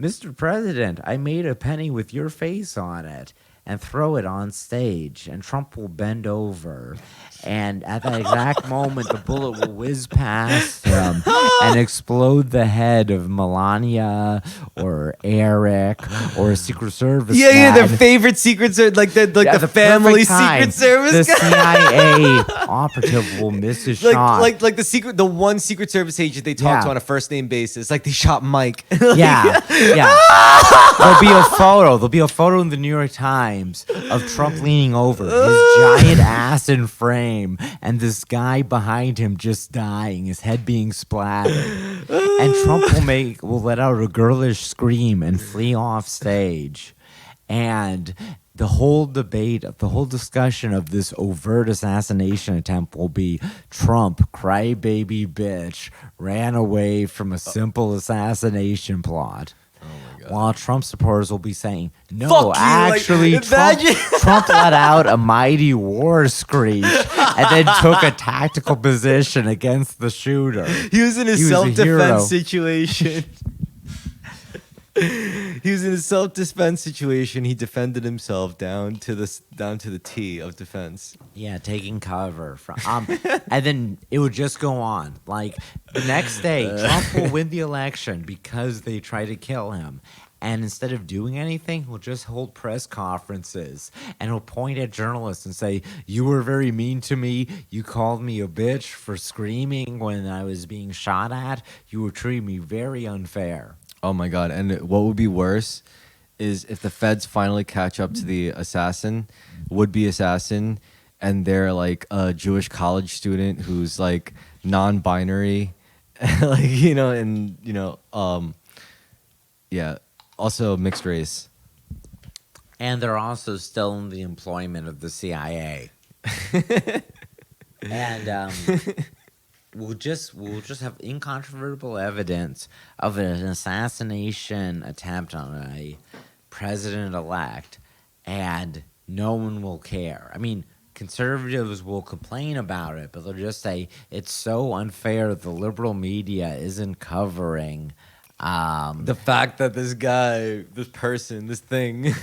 Mr. President, I made a penny with your face on it, and throw it on stage, and Trump will bend over, and at that exact moment, the bullet will whiz past him and explode the head of Melania or Eric or a Secret Service Yeah, guy. their favorite Secret Service, like the The family perfect time. Secret Service The guy. CIA operative will miss his shot. like the one Secret Service agent they talk to Yeah. on a first name basis. Like they shot Mike. Yeah. There'll be a photo. There'll be a photo in the New York Times of Trump leaning over, his giant ass in frame, and this guy behind him just dying, his head being splattered. And Trump will let out a girlish scream and flee off stage. And the whole debate, the whole discussion of this overt assassination attempt will be Trump, crybaby bitch, ran away from a simple assassination plot. While Trump supporters will be saying, no, Fuck you, actually, like, imagine- Trump let out a mighty war screech and then took a tactical position against the shooter. He was in a He was a hero. self-defense situation. He was in a self-defense situation. He defended himself down to the T of defense. Yeah, taking cover from, and then it would just go on. Like the next day, Trump will win the election because they try to kill him. And instead of doing anything, he'll just hold press conferences and he'll point at journalists and say, "You were very mean to me. You called me a bitch for screaming when I was being shot at. You were treating me very unfair." Oh my God. And what would be worse is if the feds finally catch up to the would-be assassin, and they're like a Jewish college student who's like non-binary, yeah, also mixed race. And they're also still in the employment of the CIA. And we'll just have incontrovertible evidence of an assassination attempt on a president-elect, and no one will care. I mean, conservatives will complain about it, but they'll just say it's so unfair the liberal media isn't covering The fact that this guy, this person, this thing.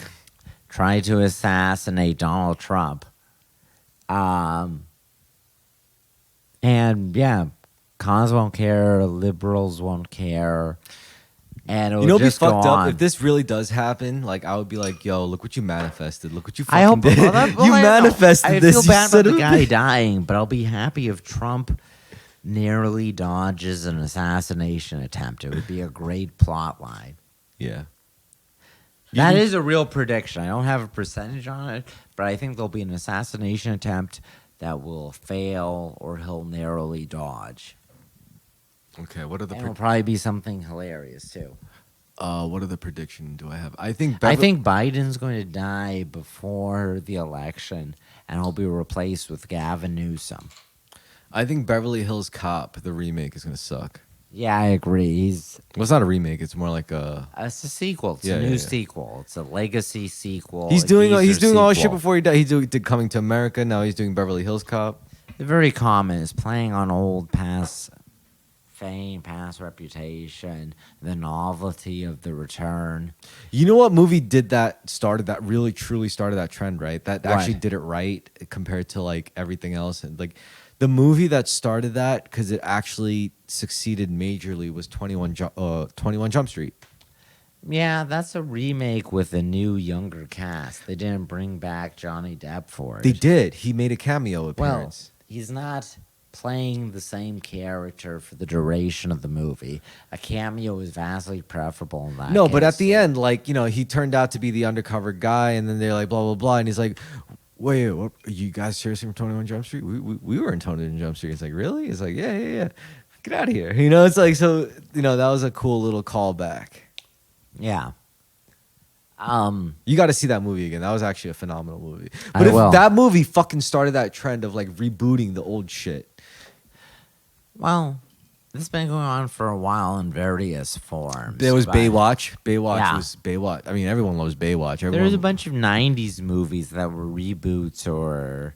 tried to assassinate Donald Trump. And yeah, cons won't care, liberals won't care, and it'll You know, what'd be just go fucked on. up if this really does happen. Like, I would be like, "Yo, look what you manifested. Look what you fucking I hope did. well, You I don't know. manifested I this. feel you bad son about of the a guy bitch." dying, but I'll be happy if Trump narrowly dodges an assassination attempt. It would be a great plot line. Yeah. That is a real prediction. I don't have a percentage on it, but I think there'll be an assassination attempt that will fail or he'll narrowly dodge. Okay. What are the And it'll probably be something hilarious too. what are the prediction do I have? I think Biden's going to die before the election, and he'll be replaced with Gavin Newsom. I think Beverly Hills Cop, the remake, is gonna suck. Yeah, I agree. Well, it's not a remake. It's more like a. It's a sequel. It's Yeah, a yeah, new yeah. sequel. It's a legacy sequel. He's a doing geezer all his shit sequel. before he died. Did Coming to America. Now he's doing Beverly Hills Cop. They're very common. It's playing on old past fame, past reputation, the novelty of the return. You know what movie really truly started that trend, right? That What? actually did it right compared to like everything else. And like the movie that started that, because it actually succeeded majorly, was 21 Jump Street. Yeah, that's a remake with a new, younger cast. They didn't bring back Johnny Depp for it. They did. He made a cameo Well, appearance. he's not playing the same character for the duration of the movie. A cameo is vastly preferable in that No, but at case. the end, like, he turned out to be the undercover guy, and then they're like, blah, blah, blah. And he's like, wait, what, are you guys seriously from 21 Jump Street? We were in 21 Jump Street. It's like, really? It's like, yeah. Get out of here. You know, it's like, so, you know, that was a cool little callback. Yeah. You got to see that movie again. That was actually a phenomenal movie. But I if will. that movie fucking started that trend of like rebooting the old shit. Well, this has been going on for a while in various forms. There was but Baywatch. Baywatch Yeah. was Baywatch. I mean, everyone loves Baywatch. There Everyone, was a bunch of 90s movies that were reboots or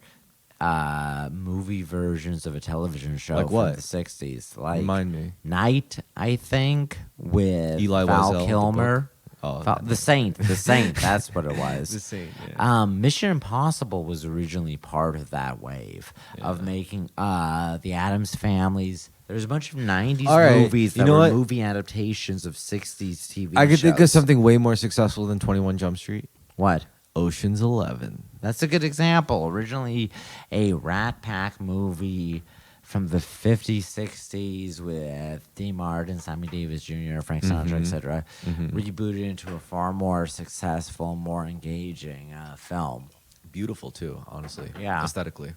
movie versions of a television show Like from what? the 60s. Like Remind me. Night, I think, with Eli Val Wiesel, the Kilmer. Oh, The Saint, that's what it was. the same. Yeah. Mission Impossible was originally part of that wave of making the Addams Families. There's a bunch of 90s All right, movies you that know were what? movie adaptations of 60s TV I could think of shows. something way more successful than 21 Jump Street. What? Ocean's 11. That's a good example. Originally a Rat Pack movie from the 50s, 60s with Dean Martin, Sammy Davis Jr., Frank Sinatra, etc. Rebooted into a far more successful, more engaging film. Beautiful too, honestly. Yeah. Aesthetically.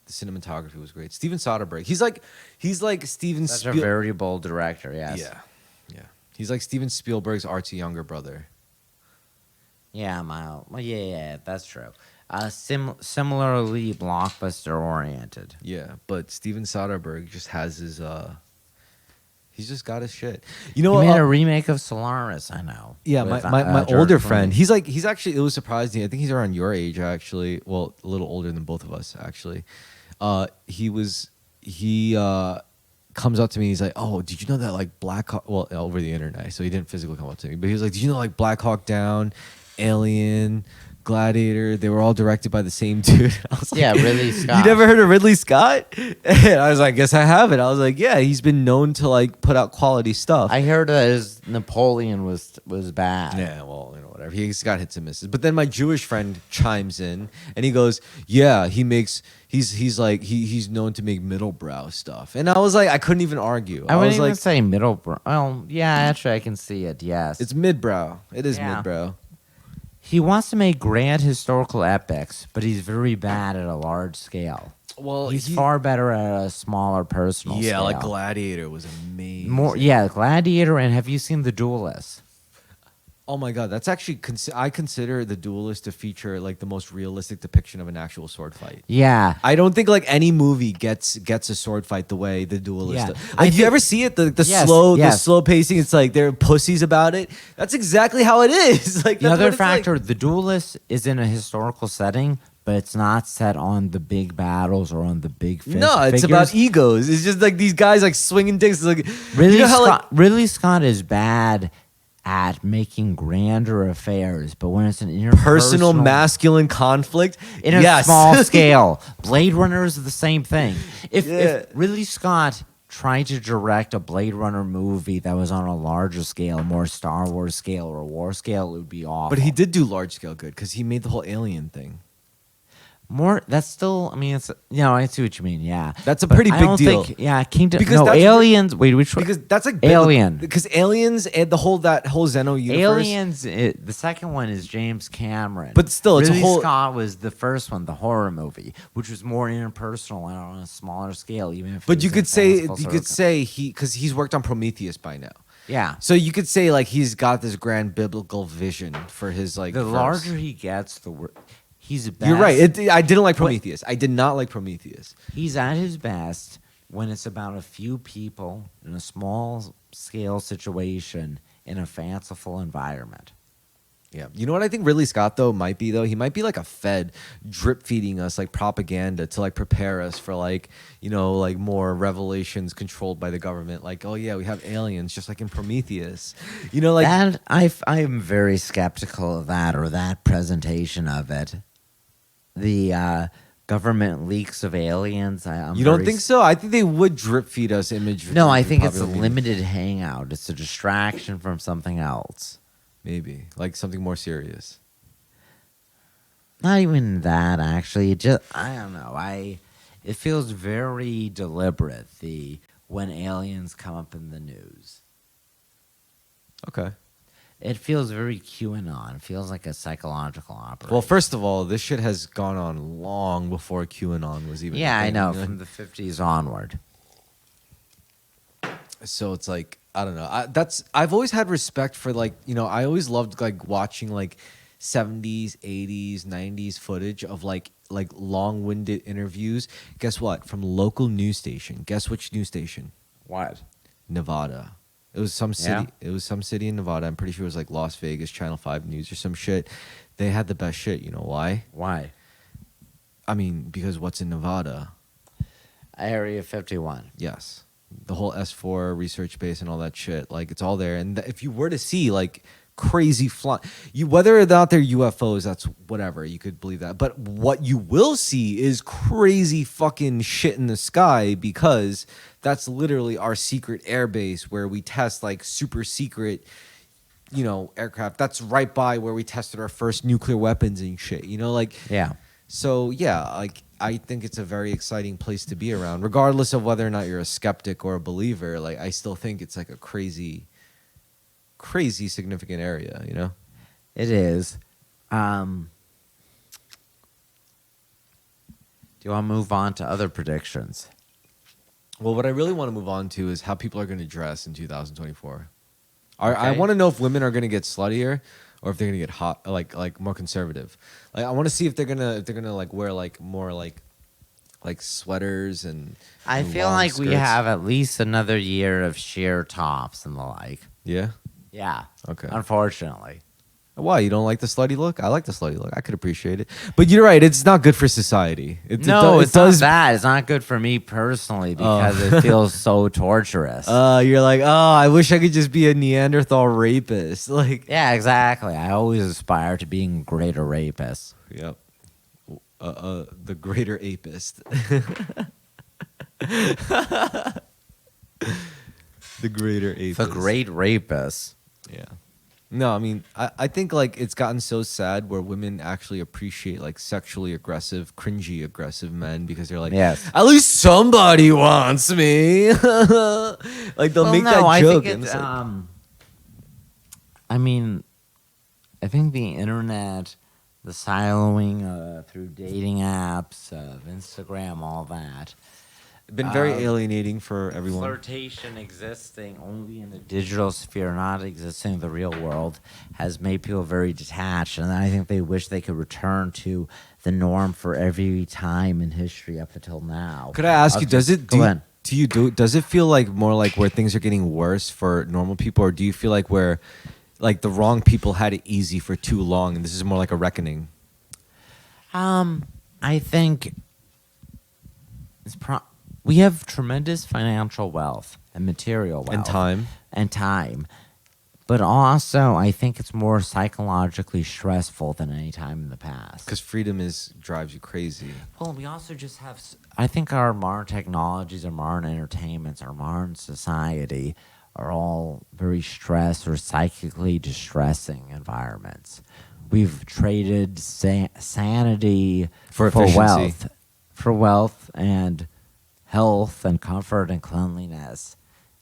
The cinematography was great. Steven Soderbergh. He's like Steven Such a very bold director, yes. Yeah. He's like Steven Spielberg's artsy younger brother. Yeah, Well, yeah, that's true. Similarly blockbuster oriented. Yeah, but Steven Soderbergh just has his he's just got his shit. You know He what? made a remake of Solaris, I know. Yeah, with, my George older Clooney. friend. He's actually, it was surprising. I think he's around your age actually. Well, a little older than both of us actually. He comes up to me. He's like, "Oh, did you know that like Black Hawk?" Well, over the internet, so he didn't physically come up to me, but he was like, "Did you know like Black Hawk Down, Alien, Gladiator? They were all directed by the same dude." I was like, Yeah, Ridley Scott. You never heard of Ridley Scott? And I was like, "Guess I haven't." I was like, "Yeah, he's been known to like put out quality stuff." I heard that his Napoleon was bad. Yeah, well, you know, whatever. He's got hits and misses. But then my Jewish friend chimes in and he goes, "Yeah, he's known to make middlebrow stuff." And I was like, I couldn't even argue. I was wouldn't even like, say middle brow. Well, yeah, actually, I can see it. Yes, it's midbrow. It is Yeah. midbrow. he wants to make grand historical epics, but he's very bad at a large scale. Well, He's far better at a smaller personal yeah, scale. like Gladiator was amazing. Gladiator, and have you seen The Duelist? Oh my god, that's actually I consider The Duelist to feature like the most realistic depiction of an actual sword fight. Yeah, I don't think like any movie gets a sword fight the way The Duelist. Yeah. does. I Like, you think- ever see it? The Yes, slow yes. the slow pacing. It's like they're pussies about it. That's exactly how it is. Like the that's other what it's like. factor, The Duelist is in a historical setting, but it's not set on the big battles or on the big No, it's figures. about egos. It's just like these guys like swinging dicks. It's like Ridley you know how Scott. Ridley Scott is bad at making grander affairs, but when it's an like personal interpersonal masculine conflict in a yes. small scale, Blade Runner is the same thing. If Yeah. Ridley Scott tried to direct a Blade Runner movie that was on a larger scale, more Star Wars scale or war scale, it would be awful. But he did do large scale good because he made the whole alien thing. More. That's still. I mean, it's. I see what you mean. Yeah, That's a But pretty I big don't deal. Think, yeah, Kingdom. Because No, that's- Aliens. Wait, which one? Because that's like Alien. Because aliens and that whole Xeno universe. Aliens. The second one is James Cameron. But still, it's a Ridley whole- Scott was the first one, the horror movie, which was more interpersonal and on a smaller scale. Even if. But it you was could in say fanciful circle. because he's worked on Prometheus by now. Yeah. So you could say like he's got this grand biblical vision for his like. The verse. larger he gets, the worse. He's best. You're right. I didn't like Prometheus. I did not like Prometheus. He's at his best when it's about a few people in a small scale situation in a fanciful environment. Yeah. You know what I think Ridley Scott though might be though? He might be like a Fed drip feeding us like propaganda to like prepare us for like, like more revelations controlled by the government. Like, oh yeah, we have aliens just like in Prometheus. Like That I am very skeptical of that or that presentation of it. The government leaks of aliens. I'm you don't very think so? I think they would drip feed us image. No, I think it's a popular media. limited hangout. It's a distraction from something else. Maybe like something more serious. Not even that, actually. It just I don't know. It feels very deliberate. When aliens come up in the news. Okay. It feels very QAnon. It feels like a psychological operation. Well, first of all, this shit has gone on long before QAnon was even. yeah, a I thing, know, you from the 50s onward. So it's like I don't know. I've always had respect for like I always loved like watching like 70s, 80s, 90s footage of like long-winded interviews. Guess what? From local news station. Guess which news station? What? Nevada. It was some city. It was some city in Nevada. I'm pretty sure it was like Las Vegas, Channel 5 News or some shit. They had the best shit. You know why? Why? I mean, because what's in Nevada? Area 51. Yes. The whole S4 research base and all that shit. Like, it's all there. And if you were to see, like, crazy whether or not they're UFOs, that's whatever. You could believe that. But what you will see is crazy fucking shit in the sky because that's literally our secret air base where we test, like, super secret, aircraft. That's right by where we tested our first nuclear weapons and shit. Like... Yeah. So yeah, like I think it's a very exciting place to be around, regardless of whether or not you're a skeptic or a believer. Like I still think it's like a crazy significant area, It is. Do you want to move on to other predictions? Well, what I really want to move on to is how people are going to dress in 2024. I Okay. want to know if women are going to get sluttier or if they're going to get hot, like more conservative. Like I want to see if they're gonna like wear like more like sweaters and. I and feel long like we skirts. have at least another year of sheer tops and the like. Yeah. Yeah. Okay. Unfortunately. Why you don't like the slutty look? I like the slutty look. I could appreciate it, but you're right. It's not good for society. It's it does. not bad. It's not good for me personally because it feels so torturous. You're like, I wish I could just be a Neanderthal rapist. Like, yeah, exactly. I always aspire to being a greater rapist. yep. The greater apist. The greater apist. The great rapist. Yeah. No, I mean, I think like it's gotten so sad where women actually appreciate like sexually aggressive, cringy aggressive men because they're like, Yes. at least somebody wants me. Like they'll make that joke. And it's like, I mean, I think the internet, the siloing through dating apps, Instagram, all that. been very alienating for everyone. Flirtation existing only in the digital sphere, not existing in the real world, has made people very detached. And I think they wish they could return to the norm for every time in history up until now. Could I ask you, does it Go ahead. does it feel like more like where things are getting worse for normal people, or do you feel like where like the wrong people had it easy for too long and this is more like a reckoning? I think we have tremendous financial wealth and material wealth And time. but also I think it's more psychologically stressful than any time in the past. Because freedom drives you crazy. Well, we also just have. I think our modern technologies, our modern entertainments, our modern society are all very stressed or psychically distressing environments. We've traded sanity For efficiency. wealth and health and comfort and cleanliness.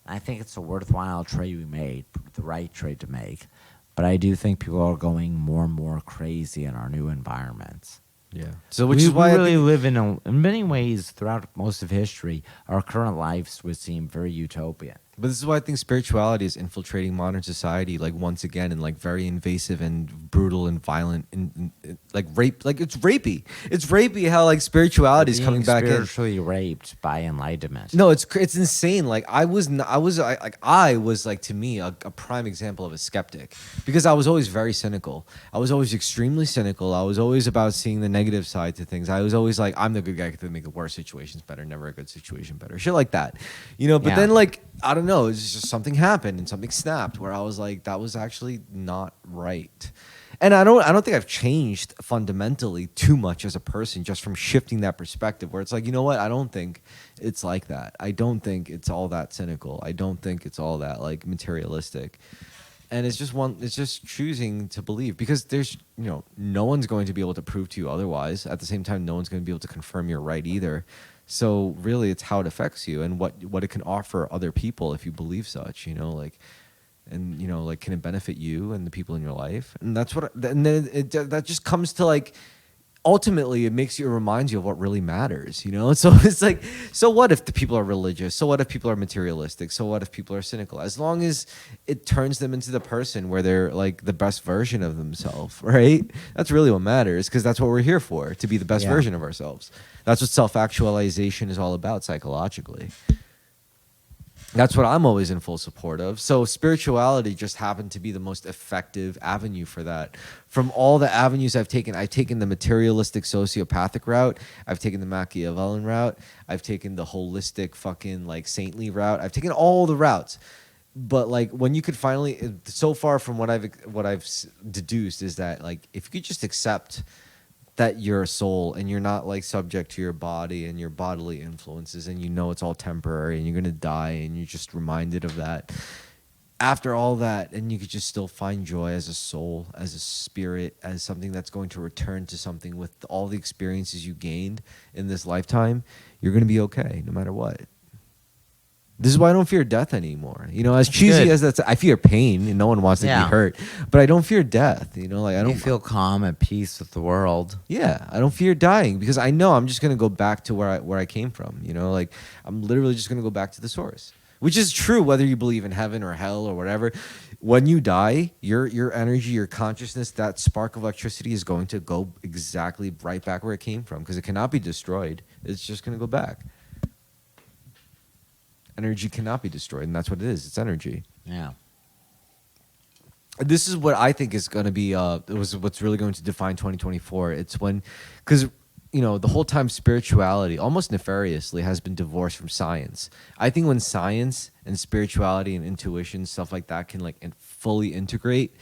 I think it's a worthwhile trade we made, the right trade to make. But I do think people are going more and more crazy in our new environments. Yeah. So which is why we I really think- live in many ways throughout most of history, our current lives would seem very utopian. But this is why I think spirituality is infiltrating modern society, like once again, and like very invasive and brutal and violent, and like rape. Like it's rapey. It's rapey how like spirituality is coming back in. Spiritually raped by enlightenment. No, it's insane. Like I was like to me a prime example of a skeptic because I was always very cynical. I was always extremely cynical. I was always about seeing the negative side to things. I was always like, I'm the good guy to make the worst situations better, never a good situation better. Shit like that, But Yeah. then like I don't know, it's just something happened and something snapped where I was like, that was actually not right. And I don't think I've changed fundamentally too much as a person just from shifting that perspective where it's like, you know what? I don't think it's like that. I don't think it's all that cynical. I don't think it's all that like materialistic. And it's just choosing to believe because there's, no one's going to be able to prove to you otherwise. At the same time, no one's going to be able to confirm you're right either. So really it's how it affects you and what it can offer other people if you believe such, like and like, can it benefit you and the people in your life? And that's what, and then that just comes to like, ultimately it reminds you of what really matters, so it's like, so what if the people are religious, so what if people are materialistic, so what if people are cynical, as long as it turns them into the person where they're like the best version of themselves, right? That's really what matters, because that's what we're here for, to be the best version of ourselves. That's what self-actualization is all about psychologically. That's what I'm always in full support of. So spirituality just happened to be the most effective avenue for that. From all the avenues I've taken the materialistic sociopathic route. I've taken the Machiavellian route. I've taken the holistic fucking like saintly route. I've taken all the routes. But like, when you could finally, so far from what I've deduced is that like, if you could just accept that you're a soul and you're not like subject to your body and your bodily influences, and it's all temporary and you're going to die, and you're just reminded of that after all that, and you could just still find joy as a soul, as a spirit, as something that's going to return to something with all the experiences you gained in this lifetime, you're going to be okay no matter what. This is why I don't fear death anymore. As that's cheesy as that's, I fear pain, and no one wants to be hurt. But I don't fear death. Like, I don't feel calm, at peace with the world. Yeah, I don't fear dying, because I know I'm just gonna go back to where I came from. Like, I'm literally just gonna go back to the source, which is true whether you believe in heaven or hell or whatever. When you die, your energy, your consciousness, that spark of electricity is going to go exactly right back where it came from, because it cannot be destroyed. It's just gonna go back. Energy cannot be destroyed, and that's what it is. It's energy. Yeah. This is what I think is going to be what's really going to define 2024. It's when, because the whole time spirituality almost nefariously has been divorced from science. I think when science and spirituality and intuition, stuff like that, can like fully integrate,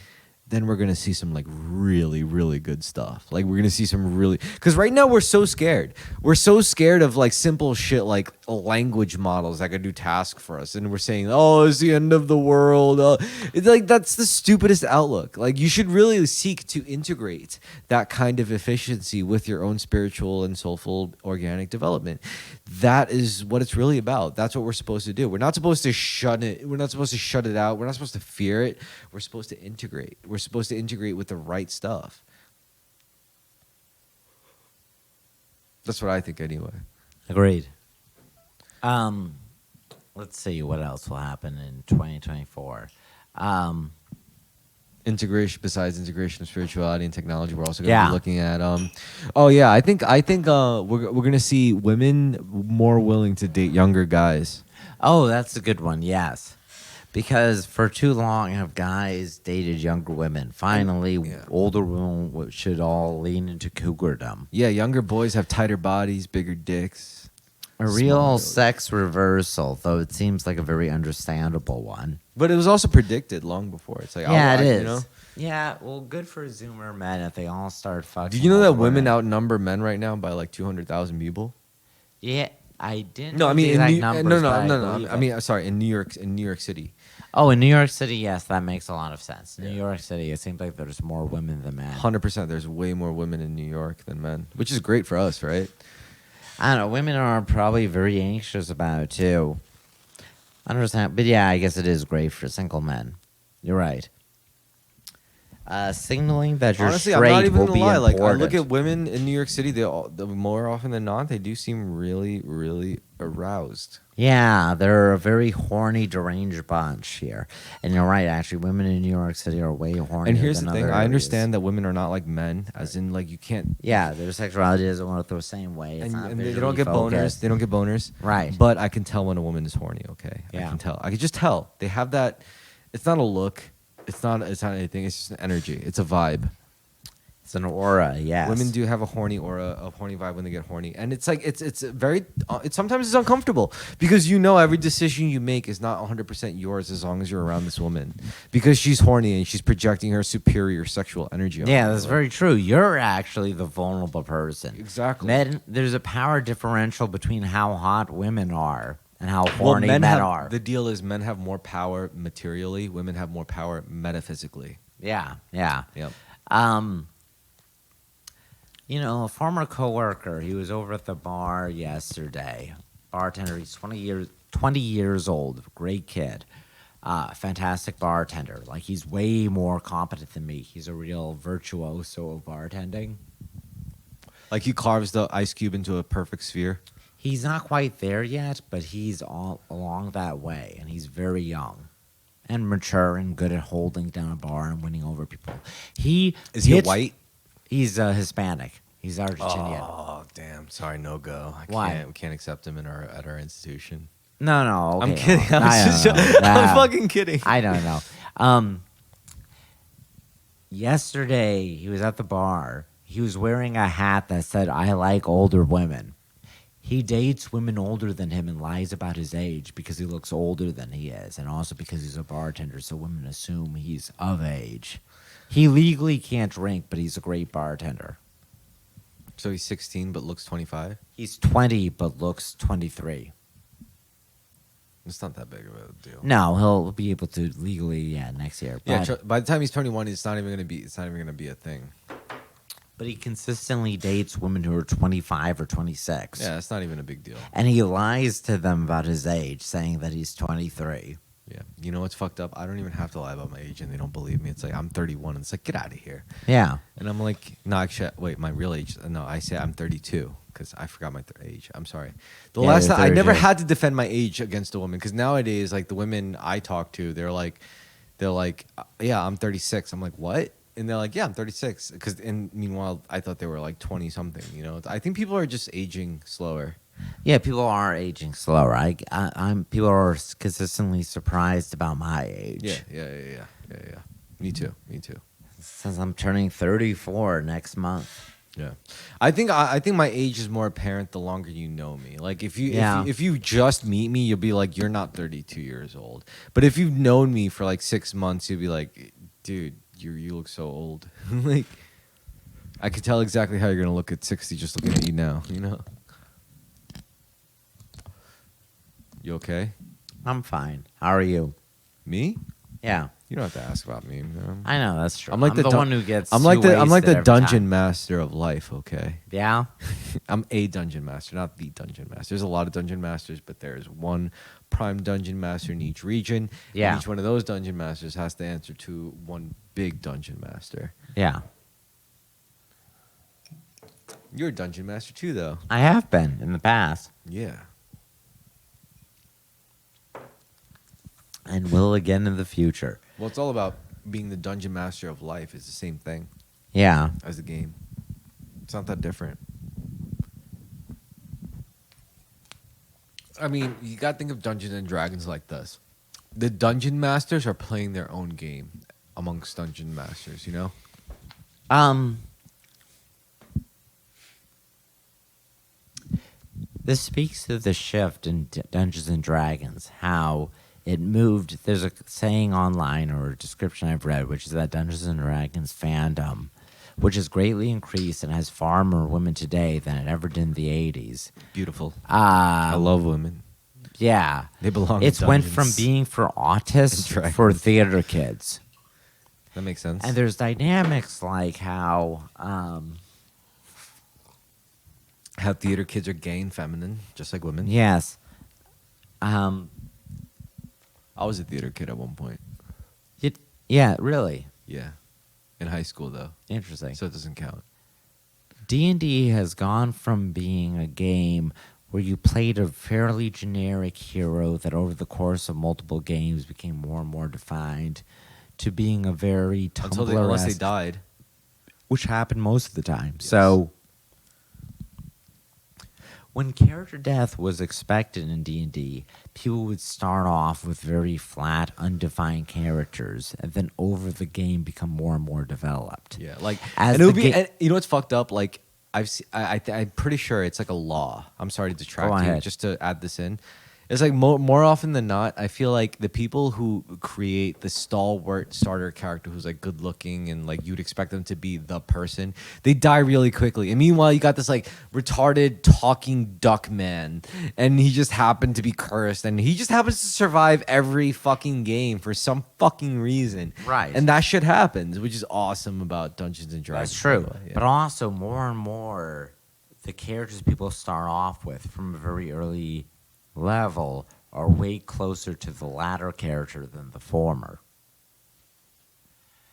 then we're going to see some like really, really good stuff. Like, we're going to see some really, because right now we're so scared. We're so scared of like simple shit like language models that could do tasks for us. And we're saying, oh, it's the end of the world. It's like, that's the stupidest outlook. Like, you should really seek to integrate that kind of efficiency with your own spiritual and soulful organic development. That is what it's really about. That's what we're supposed to do. We're not supposed to shut it. We're not supposed to shut it out. We're not supposed to fear it. We're supposed to integrate. We're supposed to integrate with the right stuff. That's what I think anyway. Agreed. Let's see what else will happen in 2024. Integration, besides integration of spirituality and technology, we're also going to be looking at I think we're going to see women more willing to date younger guys. Oh, that's a good one. Yes. Because for too long have guys dated younger women. Finally, older women should all lean into cougardom. Yeah, younger boys have tighter bodies, bigger dicks. A real sex reversal, though it seems like a very understandable one. But it was also predicted long before. It's like, it is. Yeah, well, good for Zoomer men if they all start fucking. Do you know that women outnumber men right now by like 200,000 people? Yeah, I didn't. No, I mean, no. I mean, sorry, in New York City. Oh, in New York City, yes, that makes a lot of sense. New York City, it seems like there's more women than men. 100%. There's way more women in New York than men, which is great for us, right? I don't know. Women are probably very anxious about it, too. I understand. But yeah, I guess it is great for single men. You're right. Signaling that you're Honestly, straight I'm not even will gonna be lie. important. Like, I look at women in New York City, they more often than not, they do seem really, really aroused. Yeah, they're a very horny, deranged bunch here. And you're right, actually. Women in New York City are way hornier. And here's than the thing. other I areas. understand that women are not like men, as in, like, you can't... Yeah, their sexuality doesn't work the same way. It's And they don't get boners. They don't get boners. Right. But I can tell when a woman is horny, okay? Yeah. I can tell. I can just tell. They have that... It's not a look. It's not anything. It's just an energy. It's a vibe. It's an aura, yes. Women do have a horny aura, a horny vibe when they get horny, and it's like it's very. Sometimes it's uncomfortable because every decision you make is not 100% yours as long as you're around this woman, because she's horny and she's projecting her superior sexual energy. Yeah, that's very true. You're actually the vulnerable person. Exactly. Men, there's a power differential between how hot women are and how horny men are. The deal is men have more power materially, women have more power metaphysically. Yeah. Yep. A former coworker, he was over at the bar yesterday. Bartender, he's 20 years old, great kid. Fantastic bartender. Like, he's way more competent than me. He's a real virtuoso of bartending. Like he carves the ice cube into a perfect sphere. He's not quite there yet, but he's all along that way, and he's very young and mature and good at holding down a bar and winning over people. Is he white? He's Hispanic. He's Argentinian. Oh, damn. Sorry, no go. Why? We can't accept him at our institution. No. Okay, I'm kidding. no, I'm fucking kidding. I don't know. Yesterday, he was at the bar. He was wearing a hat that said, "I like older women." He dates women older than him and lies about his age because he looks older than he is, and also because he's a bartender, so women assume he's of age. He legally can't drink, but he's a great bartender. So he's 16 but looks 25? He's 20 but looks 23. It's not that big of a deal. No, he'll be able to legally, next year. Yeah, But, by the time he's 21, it's not even going to be a thing. but he consistently dates women who are 25 or 26. Yeah, it's not even a big deal. And he lies to them about his age, saying that he's 23. Yeah. You know what's fucked up? I don't even have to lie about my age and they don't believe me. It's like, I'm 31. And it's like, get out of here. Yeah. And I'm like, no, actually, wait, my real age. No, I say I'm 32 because I forgot my age. I'm sorry. The Yeah, last you're time, I never 32. had to defend my age against a woman because nowadays, like the women I talk to, they're like, yeah, I'm 36. I'm like, what? And they're like, yeah, I'm 36. And meanwhile, I thought they were like 20 something. You know, I think people are just aging slower. Yeah, people are aging slower. I'm people are consistently surprised about my age. Yeah. Me too. Since I'm turning 34 next month. Yeah, I think my age is more apparent the longer you know me. Like if you Yeah. if you just meet me, you'll be like, you're not 32 years old. But if you've known me for like 6 months, you'll be like, dude, you look so old. Like I could tell exactly how you're gonna look at 60 just looking at you now. You know. You okay? I'm fine. How are you? Me? Yeah, You don't have to ask about me. Man. I know that's true. I'm like the dun- one who gets. I'm like too the wasted every dungeon time. master of life. Okay. Yeah. I'm a dungeon master, not the dungeon master. There's a lot of dungeon masters, but there's one prime dungeon master in each region. Yeah. And each one of those dungeon masters has to answer to one big dungeon master. Yeah. You're a dungeon master too, though. I have been in the past, Yeah. and will again in the future. Well, it's all about being the dungeon master of life. It's the same thing Yeah. as a game. It's not that different. I mean, you got to think of Dungeons and Dragons like this. The dungeon masters are playing their own game amongst dungeon masters, you know? This speaks to the shift in Dungeons and Dragons, how it moved. There's a saying online or a description I've read, which is that Dungeons and Dragons fandom, which has greatly increased and has far more women today than it ever did in the 80s. Beautiful. I love women. Yeah. They belong It's in went dungeons. from being for autists Dragons. for theater kids. That makes sense. And there's dynamics like how How theater kids are gay and feminine, just like women. yes. I was a theater kid at one point. Yeah, really. Yeah. In high school, though. Interesting. So it doesn't count. D&D has gone from being a game where you played a fairly generic hero that over the course of multiple games became more and more defined to being a very Tumblr Unless they died. which happened most of the time. Yes. So when character death was expected in D&D, people would start off with very flat, undefined characters, and then over the game become more and more developed. Yeah. Like, As and it would the be, ga- and you know what's fucked up? Like, I'm pretty sure it's like a law. I'm sorry to detract Go you, ahead. just to add this in. It's like more often than not, I feel like the people who create the stalwart starter character who's like good looking and like you'd expect them to be the person, they die really quickly. And meanwhile, you got this like retarded talking duck man, and he just happened to be cursed, and he just happens to survive every fucking game for some fucking reason. Right. And that shit happens, which is awesome about Dungeons and Dragons. That's true. by the way, yeah. But also, more and more, the characters people start off with from a very early level are way closer to the latter character than the former.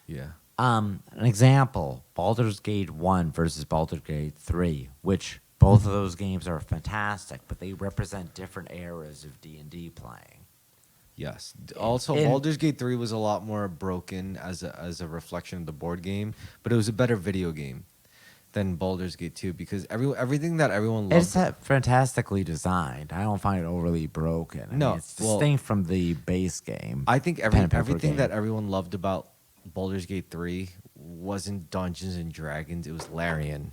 Yeah. An example, Baldur's Gate 1 versus Baldur's Gate 3, which both of those games are fantastic, but they represent different eras of D&D playing. Yes. Also, And- Baldur's Gate 3 was a lot more broken as a reflection of the board game, but it was a better video game than Baldur's Gate 2 because everything that everyone It's loved. fantastically designed. I don't find it overly broken. I No, mean, it's well, distinct from the base game. I think pen and paper everything game. that everyone loved about Baldur's Gate 3 wasn't Dungeons and Dragons, it was Larian.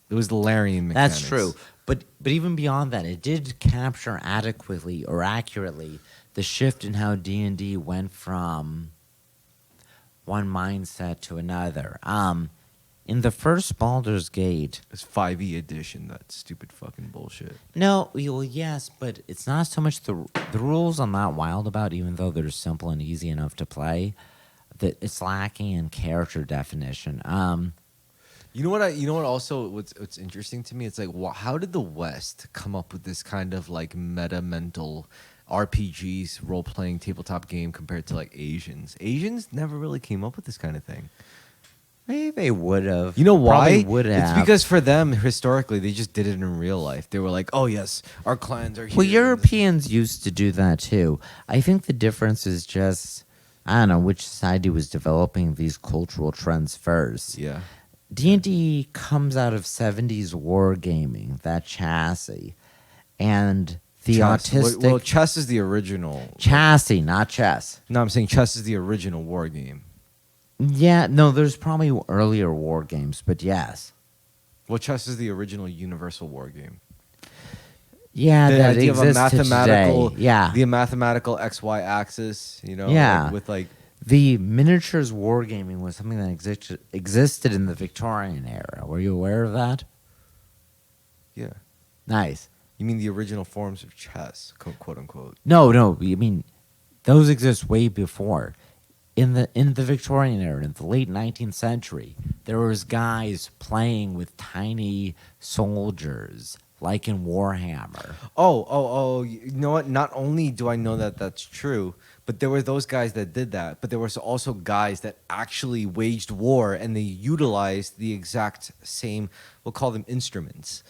It was the Larian mechanics. That's true. But even beyond that, it did capture adequately or accurately the shift in how D&D went from one mindset to another. In the first Baldur's Gate, It's 5e edition, that stupid fucking bullshit. no, well, yes, but it's not so much the rules I'm not wild about, even though they're simple and easy enough to play. That it's lacking in character definition. You know what also what's interesting to me, it's like how did the West come up with this kind of like meta mental RPGs role playing tabletop game compared to like Asians? Asians never really came up with this kind of thing. Maybe they would have. You know why? Would have. It's because for them historically they just did it in real life. They were like, "Oh yes, our clans are here." Well, Europeans used to do that too. I think the difference is just, I don't know which society was developing these cultural trends first. Yeah. D&D comes out of 70s wargaming, that chassis, and the Chess. autistic Well, chess is the original. chassis, not chess. No, I'm saying chess is the original war game. Yeah, no, there's probably earlier war games, but yes. Well, chess is the original universal war game. Yeah, The that idea of a exists mathematical, today. Yeah. the mathematical XY axis, Yeah. like, with like, The miniatures wargaming was something that existed in the Victorian era. Were you aware of that? yeah. Nice. You mean the original forms of chess, quote unquote? No, I mean, those exist way before. In the Victorian era, in the late 19th century, there was guys playing with tiny soldiers, like in Warhammer. Oh, you know what? Not only do I know that that's true, but there were those guys that did that. But there was also guys that actually waged war and they utilized the exact same, we'll call them instruments,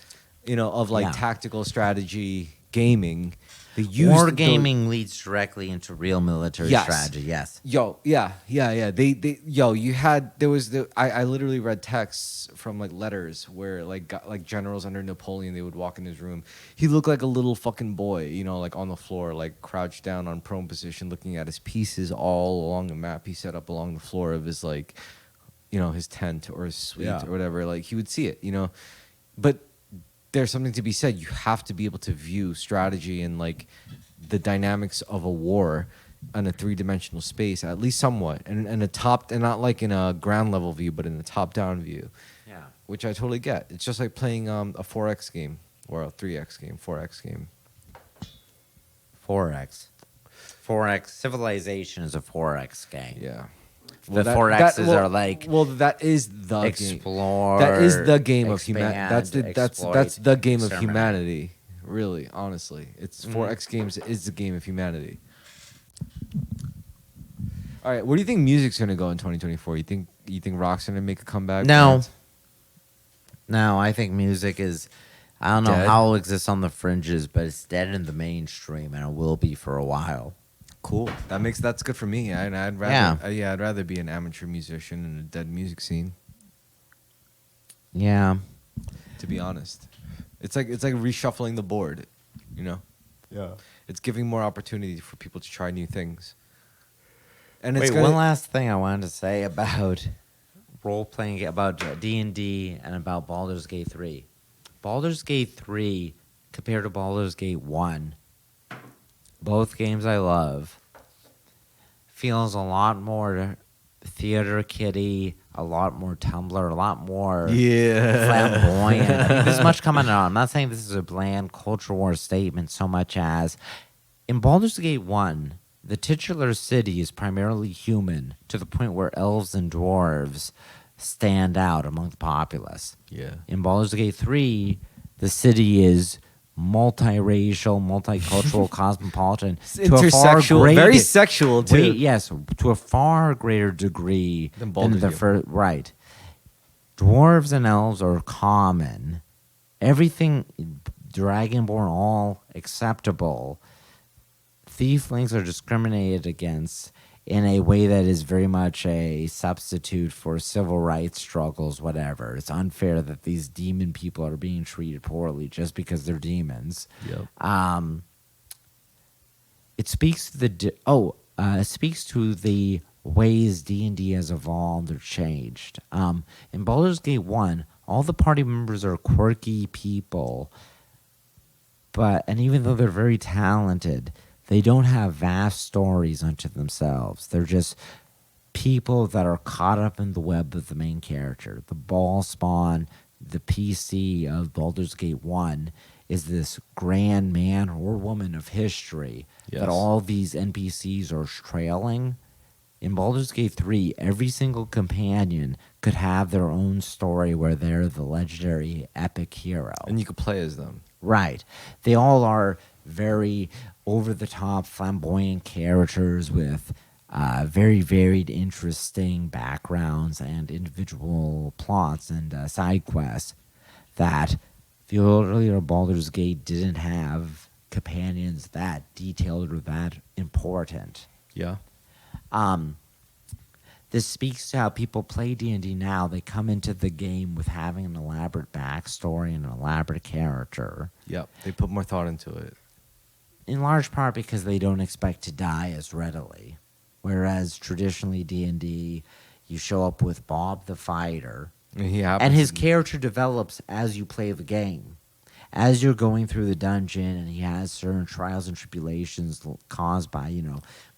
of like Yeah. tactical strategy gaming. They used Wargaming leads directly into real military Yes. strategy, yes. Yeah. I literally read texts from like letters where like generals under Napoleon, they would walk in his room. He looked like a little fucking boy, like on the floor, like crouched down on prone position, looking at his pieces all along a map he set up along the floor of his like, his tent or his suite Yeah. or whatever. Like he would see it, but there's something to be said. You have to be able to view strategy and like the dynamics of a war on a three-dimensional space, at least somewhat, and not like in a ground level view, but in a top-down view, Yeah. which I totally get. It's just like playing a 4X game or a 3X game, 4X game. 4X. 4X. Civilization is a 4X game. Yeah. The 4Xs are like well, that is the game. explore. That is the game of humanity. expand, That's exploit, the game of exterminate. humanity. Really, honestly, it's 4X games is the game of humanity. All right, where do you think music's gonna go in 2024? You think rock's gonna make a comeback? No. No, I think music is, I don't know Dead? how it'll exist on the fringes, but it's dead in the mainstream, and it will be for a while. Cool. That's good for me. I'd rather I'd rather be an amateur musician in a dead music scene. Yeah. To be honest, it's like reshuffling the board, Yeah. It's giving more opportunity for people to try new things. And Wait, it's one last thing I wanted to say about role-playing, about D&D, and about Baldur's Gate 3. Baldur's Gate 3, compared to Baldur's Gate 1, both games I love, feels a lot more theater kitty, a lot more Tumblr, a lot more flamboyant. I mean, there's much coming on. I'm not saying this is a bland culture war statement so much as in Baldur's Gate 1, the titular city is primarily human to the point where elves and dwarves stand out among the populace. Yeah. In Baldur's Gate 3, the city is multiracial, multicultural, cosmopolitan, It's to a far intersexual, greater, very sexual too. wait, yes, to a far greater degree Than than Baldur's the Gate. first. Right, dwarves and elves are common. Everything dragonborn, all acceptable. Thieflings are discriminated against in a way that is very much a substitute for civil rights struggles, whatever. It's unfair that these demon people are being treated poorly just because they're demons. Yep. It speaks to it speaks to the ways D&D has evolved or changed. In Baldur's Gate 1, all the party members are quirky people, and even though they're very talented, they don't have vast stories unto themselves. They're just people that are caught up in the web of the main character. The ball spawn, the PC of Baldur's Gate 1 is this grand man or woman of history Yes. that all these NPCs are trailing. In Baldur's Gate 3, every single companion could have their own story where they're the legendary epic hero. And you could play as them. Right. They all are very over-the-top, flamboyant characters with very varied, interesting backgrounds and individual plots and side quests that the earlier Baldur's Gate didn't have companions that detailed or that important. Yeah. This speaks to how people play D&D now. They come into the game with having an elaborate backstory and an elaborate character. Yep. They put more thought into it. In large part because they don't expect to die as readily. Whereas traditionally D&D, you show up with Bob the Fighter, And he happens. and his character develops as you play the game. As you're going through the dungeon, and he has certain trials and tribulations caused by,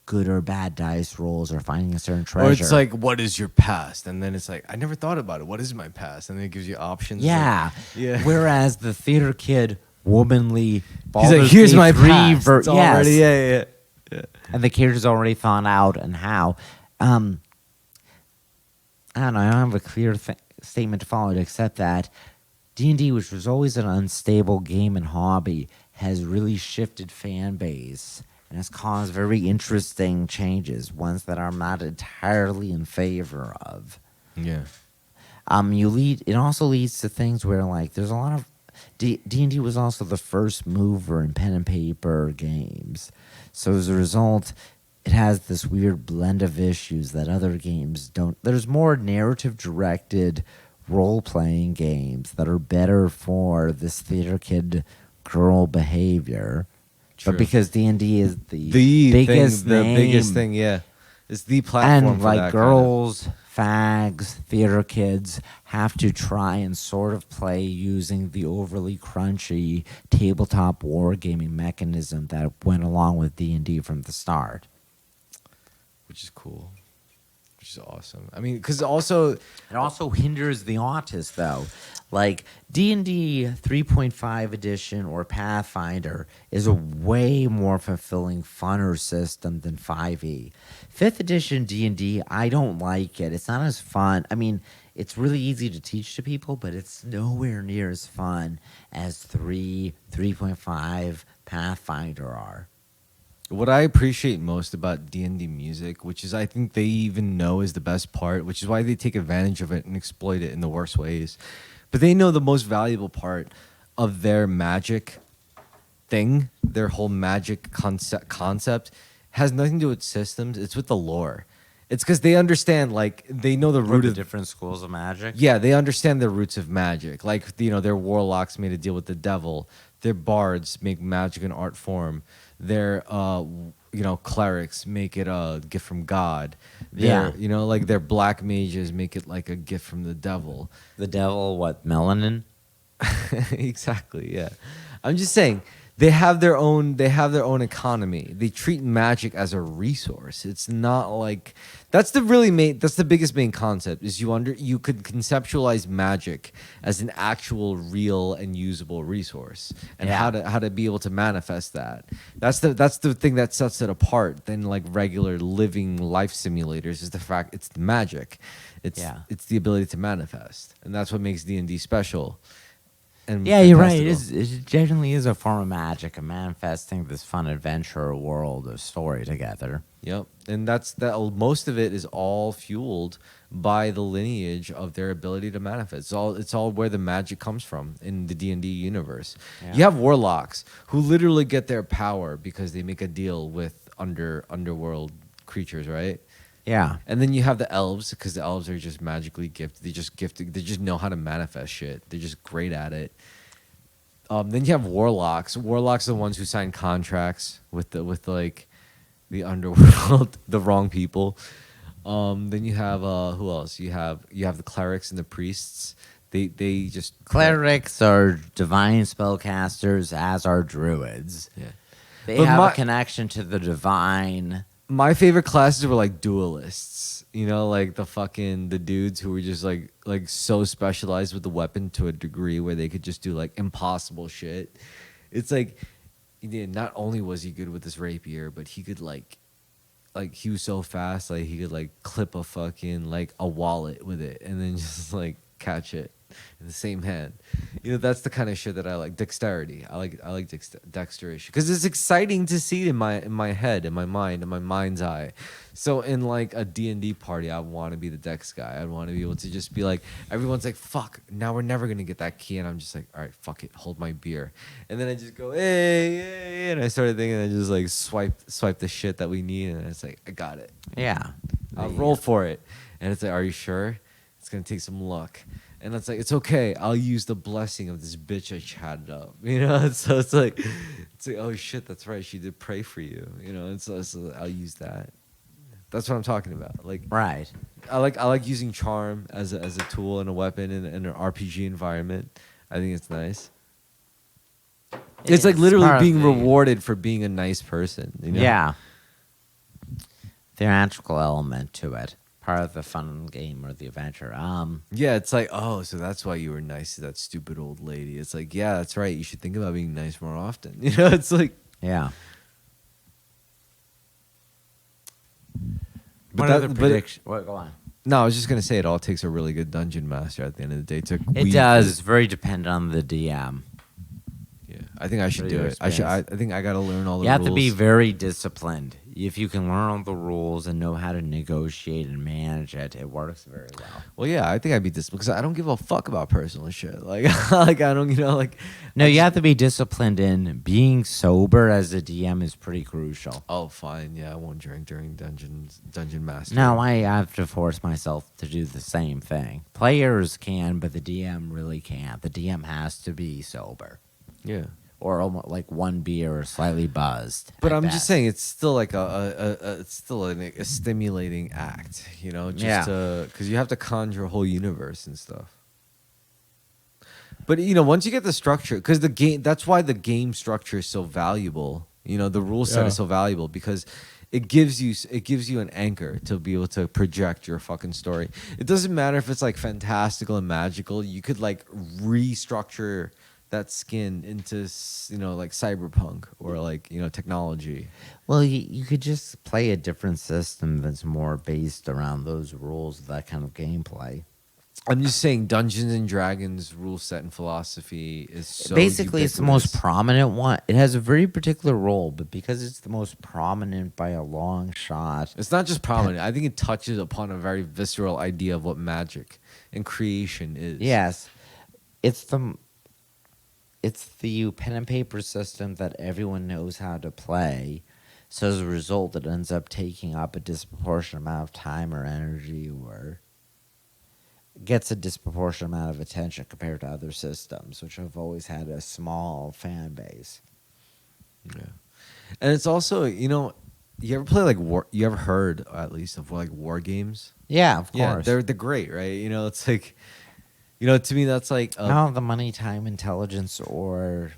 good or bad dice rolls or finding a certain treasure. Or it's like, what is your past? And then it's like, I never thought about it. What is my past? And then it gives you options. Yeah. Yeah. Whereas the theater kid, womanly, He's Baldur's like, here's Gate my 3 past. It's yes. already, yeah. And the character's already thought out and how. I don't know. I don't have a clear statement to follow except that D&D, which was always an unstable game and hobby, has really shifted fan base and has caused very interesting changes, ones that I'm not entirely in favor of. Yeah. It also leads to things where there's a lot of D&D was also the first mover in pen and paper games. So as a result, it has this weird blend of issues that other games don't. There's more narrative directed role-playing games that are better for this theater kid girl behavior. True. But because D&D is the biggest thing, yeah. It's the platform and for that girls, fags, theater kids have to try and sort of play using the overly crunchy tabletop wargaming mechanism that went along with D&D from the start. which is cool. Which is awesome. I mean, because also It also hinders the autist, though. Like D&D 3.5 edition or Pathfinder is a way more fulfilling, funner system than 5e. 5th edition D&D, I don't like it. It's not as fun. I mean, it's really easy to teach to people, but it's nowhere near as fun as 3.5 Pathfinder are. what I appreciate most about D&D music, which is I think they even know is the best part, which is why they take advantage of it and exploit it in the worst ways. But they know the most valuable part of their magic thing, their whole magic concept has nothing to do with systems. It's with the lore. It's because they understand, like, they know the root the of different schools of magic. Yeah, they understand the roots of magic. Like, you know, their warlocks made a deal with the devil. Their bards make magic an art form. Their, clerics make it a gift from God. Yeah. Their black mages make it like a gift from the devil. The devil, what, melanin? Exactly, yeah. I'm just saying, they have their own economy. They treat magic as a resource. It's not like that's the biggest main concept is you could conceptualize magic as an actual real and usable resource and how to be able to manifest that. That's the thing that sets it apart than like regular living life simulators is the fact it's the magic. It's the ability to manifest. And that's what makes D&D special. and Yeah, you're right. fantastical. It genuinely is a form of magic and manifesting this fun adventure world of story together. Yep, and that's that. Most of it is all fueled by the lineage of their ability to manifest. It's all where the magic comes from in the D&D universe. You Yeah. have warlocks who literally get their power because they make a deal with underworld creatures, right? Yeah. And then you have the elves because the elves are just magically gifted. They just gifted. They just know how to manifest shit. They're just great at it. Then you have warlocks. Warlocks are the ones who sign contracts with like the underworld, the wrong people. Then you have who else? You have the clerics and the priests. They just Clerics are divine spellcasters, as are druids. Yeah. They But have my- a connection to the divine. My favorite classes were like duelists. You know, like the dudes who were just like so specialized with the weapon to a degree where they could just do like impossible shit. It's like not only was he good with this rapier, but he could like he was so fast, like he could like clip a fucking like a wallet with it and then just like catch it in the same hand. You know, that's the kind of shit that I like. Dexterity. I like dexterity because it's exciting to see in my head, in my mind, in my mind's eye. So in like a D&D party, I want to be the dex guy. I want to be able to just be like, everyone's like, fuck, now we're never gonna get that key, and I'm just like, all right, fuck it, hold my beer, and then I just go, hey, and I started thinking, I just like swipe the shit that we need, and it's like, I got it. Yeah. I'll roll for it. And it's like, are you sure? It's going to take some luck. And it's like, it's okay. I'll use the blessing of this bitch I chatted up. You know? And so it's like, oh shit, that's right. She did pray for you. You know? And so I'll use that. That's what I'm talking about. Like, Right. I like using charm as a tool and a weapon in an RPG environment. I think it's nice. It's like literally part of being the- rewarded for being a nice person. You know? Yeah. Theatrical element to it. Part of the fun game or the adventure. Yeah, it's like, oh, so that's why you were nice to that stupid old lady. It's like, yeah, that's right. You should think about being nice more often. You know, it's like, Yeah. but What are that, the but predictions? Go on. no, I was just gonna say it all takes a really good dungeon master at the end of the day to. It weave does. it. It's very dependent on the DM. Yeah, I think I should Pretty do it. I should. I experience. think I gotta learn all the You have rules. to be very disciplined. If you can learn all the rules and know how to negotiate and manage it, it works very well. Well, yeah, I think I'd be this because I don't give a fuck about personal shit. Like, like I don't, like. No, I you just- have to be disciplined in being sober as a DM is pretty crucial. Oh, fine. Yeah, I won't drink during dungeon master. Now I have to force myself to do the same thing. Players can, but the DM really can't. The DM has to be sober Yeah. or almost like one beer or slightly buzzed. But at I'm best. just saying, it's still like it's still a stimulating act, you know, just Yeah. because you have to conjure a whole universe and stuff. But you know, once you get the structure, because the game, that's why the game structure is so valuable. You know, the rule set Yeah. is so valuable because it gives you an anchor to be able to project your fucking story. It doesn't matter if it's like fantastical and magical. You could like restructure that skin into like cyberpunk or like technology. Well, you could just play a different system that's more based around those rules, that kind of gameplay. I'm just saying Dungeons and Dragons rule set and philosophy is so Basically, it's the most ubiquitous. prominent one. It has a very particular role, but because it's the most prominent by a long shot, It's not just prominent. I think it touches upon a very visceral idea of what magic and creation is. yes, it's the pen and paper system that everyone knows how to play. So as a result, it ends up taking up a disproportionate amount of time or energy, or gets a disproportionate amount of attention compared to other systems, which have always had a small fan base. Yeah. And it's also, you ever play like war? You ever heard at least of like war games? Yeah, of Yeah, course. they're great, right? It's like, to me that's like I don't have the money, time, intelligence, or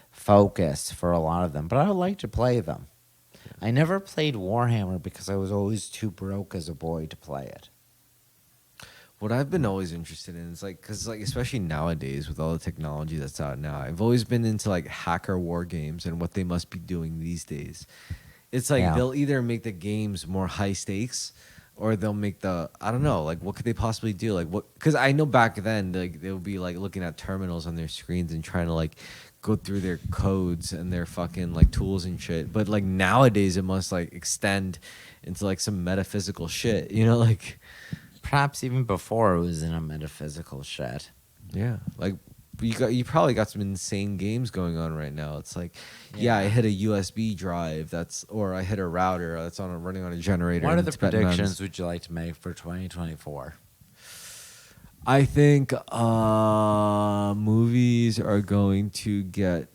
focus for a lot of them, but I would like to play them. I never played Warhammer because I was always too broke as a boy to play it. what I've been always interested in is like, because like especially nowadays with all the technology that's out now, I've always been into like hacker war games and what they must be doing these days. It's like Yeah. they'll either make the games more high stakes or they'll make I don't know, like what could they possibly do, like what, because I know back then like they would be like looking at terminals on their screens and trying to like go through their codes and their fucking like tools and shit, but like nowadays it must like extend into like some metaphysical shit, you know, like Perhaps even before it was in a metaphysical shit. yeah, like you probably got some insane games going on right now. It's like, yeah, I hit a USB drive or I hit a router that's running on a generator. What and are the it's Tibetan predictions MEMS. would you like to make for 2024? I think movies are going to get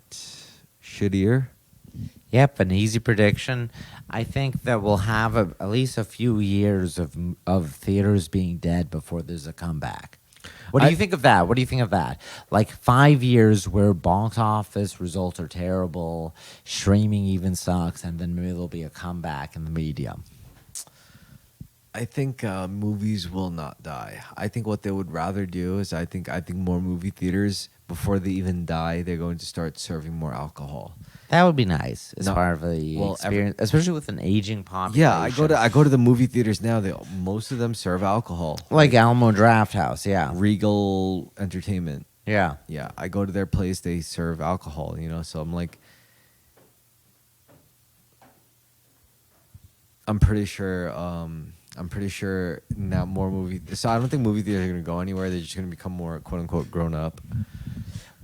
shittier. Yep, an easy prediction. I think that we'll have at least a few years of theaters being dead before there's a comeback. What do you think of that? What do you think of that? Like 5 years where box office results are terrible, streaming even sucks, and then maybe there'll be a comeback in the medium. I think movies will not die. I think what they would rather do is I think more movie theaters, before they even die, they're going to start serving more alcohol. That would be nice as No, part of the well, experience, especially with an aging population. Yeah, I go to the movie theaters now. Most of them serve alcohol. like Alamo Draft House, yeah. Regal Entertainment. Yeah. Yeah, I go to their place. They serve alcohol. You know, so I'm like, I'm pretty sure now more movie. So I don't think movie theaters are gonna go anywhere. They're just gonna become more quote unquote grown up.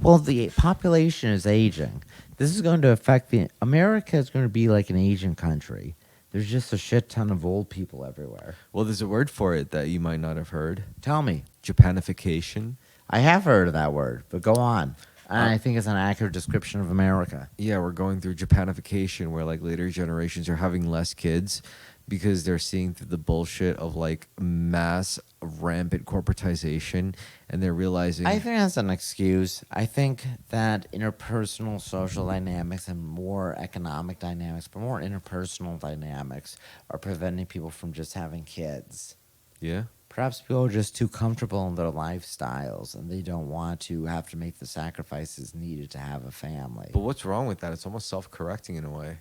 Well, the population is aging. This is going to affect America is going to be like an Asian country. There's just a shit ton of old people everywhere. Well, there's a word for it that you might not have heard. Tell me. Japanification. I have heard of that word, but go on. And I think it's an accurate description of America. Yeah, we're going through Japanification, where like later generations are having less kids because they're seeing through the bullshit of like mass rampant corporatization, and they're realizing. I think that's an excuse. I think that interpersonal social dynamics and more economic dynamics, but more interpersonal dynamics, are preventing people from just having kids. Yeah. Perhaps people are just too comfortable in their lifestyles and they don't want to have to make the sacrifices needed to have a family. But what's wrong with that? It's almost self-correcting in a way.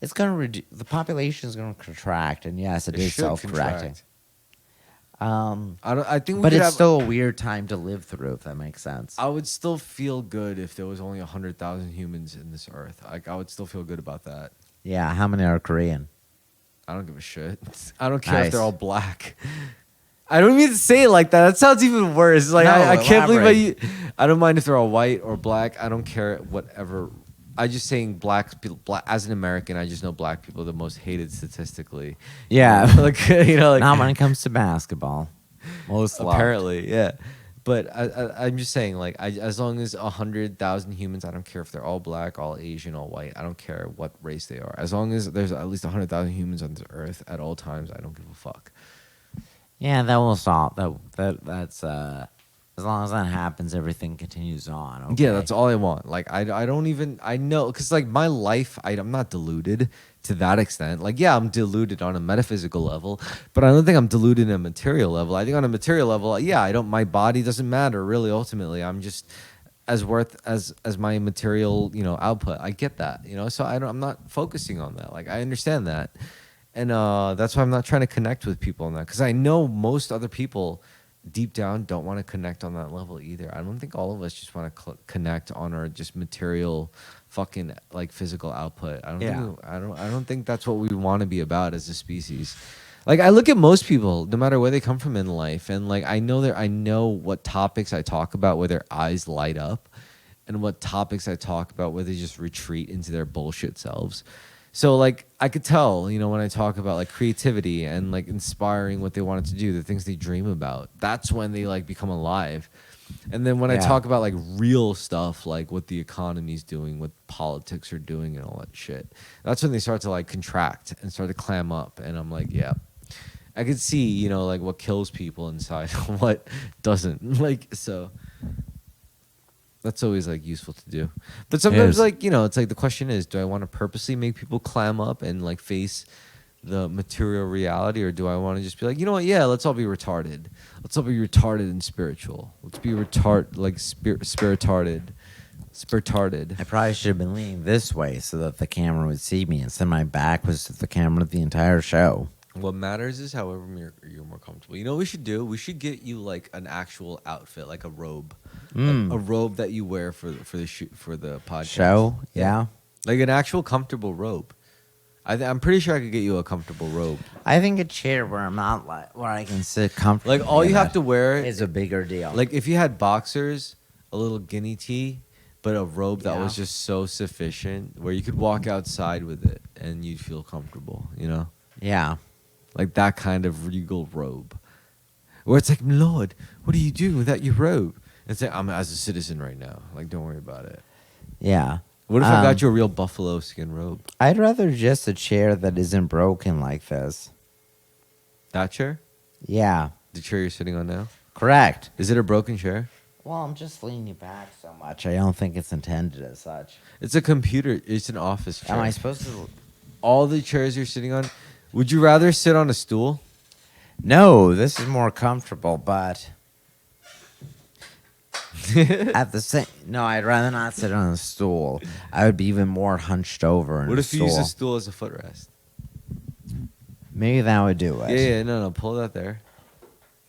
It's going to the population is going to contract, and yes, it is should self-correcting. I think, but it's still a weird time to live through, if that makes sense. I would still feel good if there was only 100,000 humans in this earth. Like I would still feel good about that. Yeah, how many are Korean? I don't give a shit. I don't care if Nice. they're all black. I don't mean to say it like that. That sounds even worse. Like No, I can't elaborate. believe I don't mind if they're all white or black. I don't care whatever. I just saying black people. As an American, I just know black people are the most hated statistically. Yeah. like you know, like Not when it comes to basketball. Most loved. apparently, yeah. But I'm just saying, like, as long as 100,000 humans, I don't care if they're all black, all Asian, all white. I don't care what race they are. As long as there's at least 100,000 humans on this earth at all times, I don't give a fuck. Yeah, that will stop. That's as long as that happens, everything continues on. Okay? Yeah, that's all I want. Like, I don't even, I know, because, like, my life, I'm not deluded to that extent. Like, yeah, I'm deluded on a metaphysical level, but I don't think I'm deluded on a material level. I think on a material level, yeah, my body doesn't matter, really, ultimately. I'm just as worth as my material, output. I get that, so I'm not focusing on that. Like, I understand that. And that's why I'm not trying to connect with people on that, because I know most other people deep down don't want to connect on that level either. I don't think all of us just want to connect on our just material fucking like physical output. I don't think that's what we want to be about as a species. Like, I look at most people, no matter where they come from in life, and like I know what topics I talk about where their eyes light up, and what topics I talk about where they just retreat into their bullshit selves. So, like, I could tell, when I talk about, like, creativity and, like, inspiring what they wanted to do, the things they dream about, that's when they, like, become alive. And then when I talk about, like, real stuff, like what the economy's doing, what politics are doing and all that shit, that's when they start to, like, contract and start to clam up. And I'm like, yeah. I could see, like, what kills people inside and what doesn't. Like, so... That's always like useful to do. But sometimes like, it's like the question is, do I want to purposely make people clam up and like face the material reality, or do I want to just be like, you know what? Yeah, let's all be retarded. Let's all be retarded and spiritual. Let's be spiritarded. I probably should have been leaning this way so that the camera would see me. Instead, my back was to the camera the entire show. What matters is however you're more comfortable. You know what we should do? We should get you like an actual outfit, like a robe, a robe that you wear for the shoot for the podcast Show, yeah. like an actual comfortable robe. I'm pretty sure I could get you a comfortable robe. I think a chair where I'm not where I can sit comfortably. Like all you have to wear is a bigger deal. Like if you had boxers, a little guinea tee, but a robe that Yeah. was just so sufficient where you could walk outside with it and you'd feel comfortable, you know? yeah. Like that kind of regal robe. Where it's like, Lord, what are you doing without your robe? It's like, I'm as a citizen right now. Like, don't worry about it. Yeah. What if I got you a real buffalo skin robe? I'd rather just a chair that isn't broken like this. That chair? Yeah. The chair you're sitting on now? Correct. Is it a broken chair? Well, I'm just leaning back so much. I don't think it's intended as such. It's a computer. It's an office chair. Am I supposed to? All the chairs you're sitting on, would you rather sit on a stool? No, this is more comfortable, but at the same, no, I'd rather not sit on a stool. I would be even more hunched over. In What a if you use stool. a stool as a footrest? Maybe that would do it. Yeah, no, pull that there.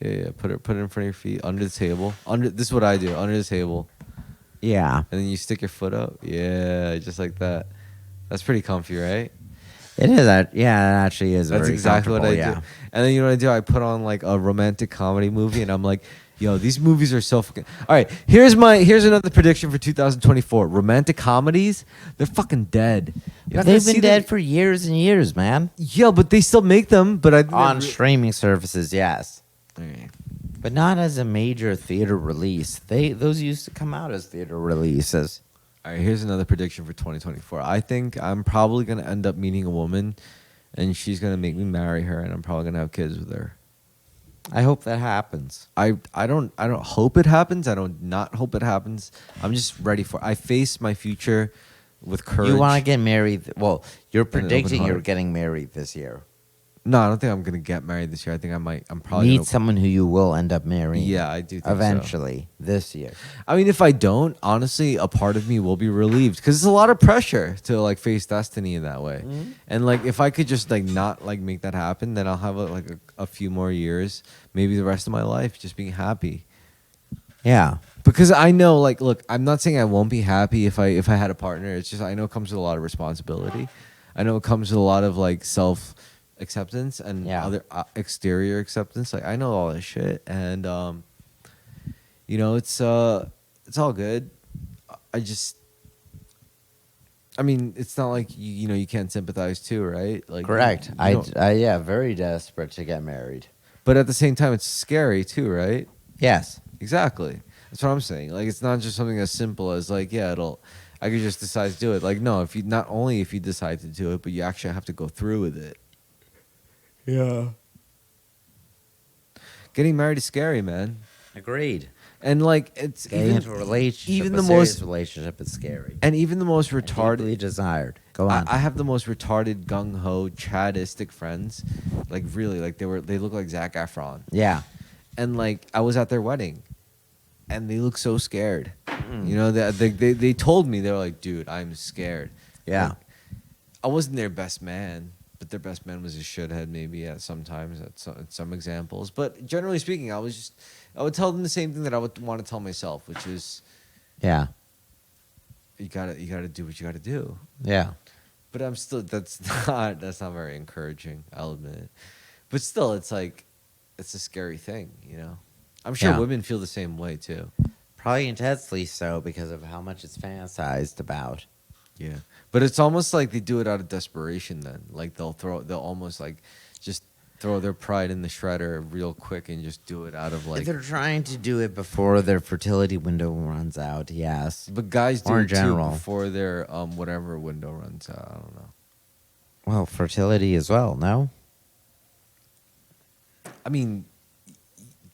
Yeah, put it in front of your feet, under the table. This is what I do, under the table. Yeah. And then you stick your foot up. Yeah, just like that. That's pretty comfy, right? It is. Yeah, it actually is. That's very exactly what I comfortable, do. And then you know what I do? I put on like a romantic comedy movie, and I'm like, yo, these movies are so fucking. All right, here's another prediction for 2024. Romantic comedies, they're fucking dead. You're not gonna They've see been them- dead for years and years, man. Yeah, but they still make them. But On streaming services, yes. Okay. But not as a major theater release. Those used to come out as theater releases. All right, here's another prediction for 2024. I think I'm probably gonna end up meeting a woman, and she's gonna make me marry her, and I'm probably gonna have kids with her. I hope that happens. I don't hope it happens. I don't not hope it happens. I'm just ready for it. I face my future with courage. You want to get married? Well, you're an open predicting you're heart. getting married this year. No, I don't think I'm gonna get married this year. I think I might. I'm probably Meet gonna, someone who you will end up marrying. Yeah, I do think so. eventually this year. I mean, if I don't, honestly, a part of me will be relieved because it's a lot of pressure to like face destiny in that way. Mm-hmm. And like, if I could just like not like make that happen, then I'll have a few more years, maybe the rest of my life, just being happy. Yeah. Because I know, like, look, I'm not saying I won't be happy if I had a partner. It's just I know it comes with a lot of responsibility. I know it comes with a lot of like self acceptance and Yeah. other exterior acceptance. Like I know all this shit, and you know, it's all good. I mean, it's not like you know you can't sympathize too, right? Like Correct. you I don't- yeah, very desperate to get married. but at the same time, it's scary too, right? Yes. Exactly. That's what I'm saying. Like it's not just something as simple as like, yeah, I could just decide to do it. Like no, if you decide to do it, but you actually have to go through with it. Yeah. Getting married is scary, man. Agreed. And like it's Getting into a relationship, even a the serious most relationship is scary. and even the most And retarded deeply desired. Go on. I have the most retarded gung ho Chadistic friends. Like really, like they look like Zac Efron. yeah. And like I was at their wedding and they look so scared. You know, they told me, they were like, dude, I'm scared. Yeah. Like, I wasn't their best man, but their best man was a shithead maybe at some examples. But generally speaking, I would tell them the same thing that I would want to tell myself, which is Yeah. you gotta do what you gotta do. Yeah. But I'm still that's not very encouraging, I'll admit it. But still it's like it's a scary thing, you know? I'm sure Yeah. women feel the same way too. Probably intensely so because of how much it's fantasized about. Yeah. But it's almost like they do it out of desperation then. Like they'll almost like just throw their pride in the shredder real quick and just do it out of like They're trying to do it before their fertility window runs out, yes. but guys do or in it too general. before their whatever window runs out. I don't know. Well, fertility as well, no? I mean,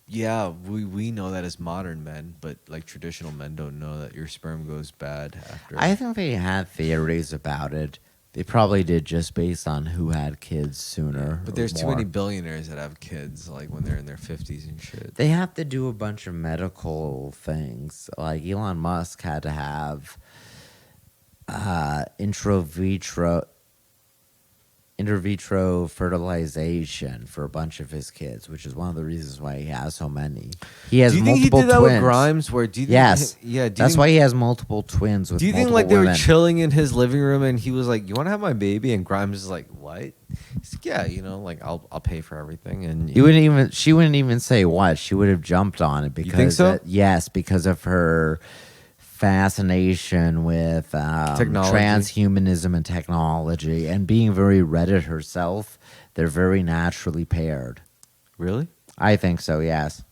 yeah, we know that as modern men, but like traditional men don't know that your sperm goes bad after. I think they had theories about it. They probably did just based on who had kids sooner. But or there's too more. many billionaires that have kids like when they're in their 50s and shit. They have to do a bunch of medical things. Like Elon Musk had to have intro vitro. inter vitro fertilization for a bunch of his kids, which is one of the reasons why he has so many. He has Do you think he multiple did that twins. with Grimes? Where do you think? Yes. Yeah. Do you That's think, why he has multiple twins with Do you think multiple like they were women. chilling in his living room and he was like, "You want to have my baby?" And Grimes is like, "What?" He's like, "Yeah, like I'll pay for everything." And She wouldn't even say what. She would have jumped on it because think so? yes, because of her fascination with Technology. transhumanism and technology and being very Reddit herself. They're very naturally paired. Really? I think so. Yes.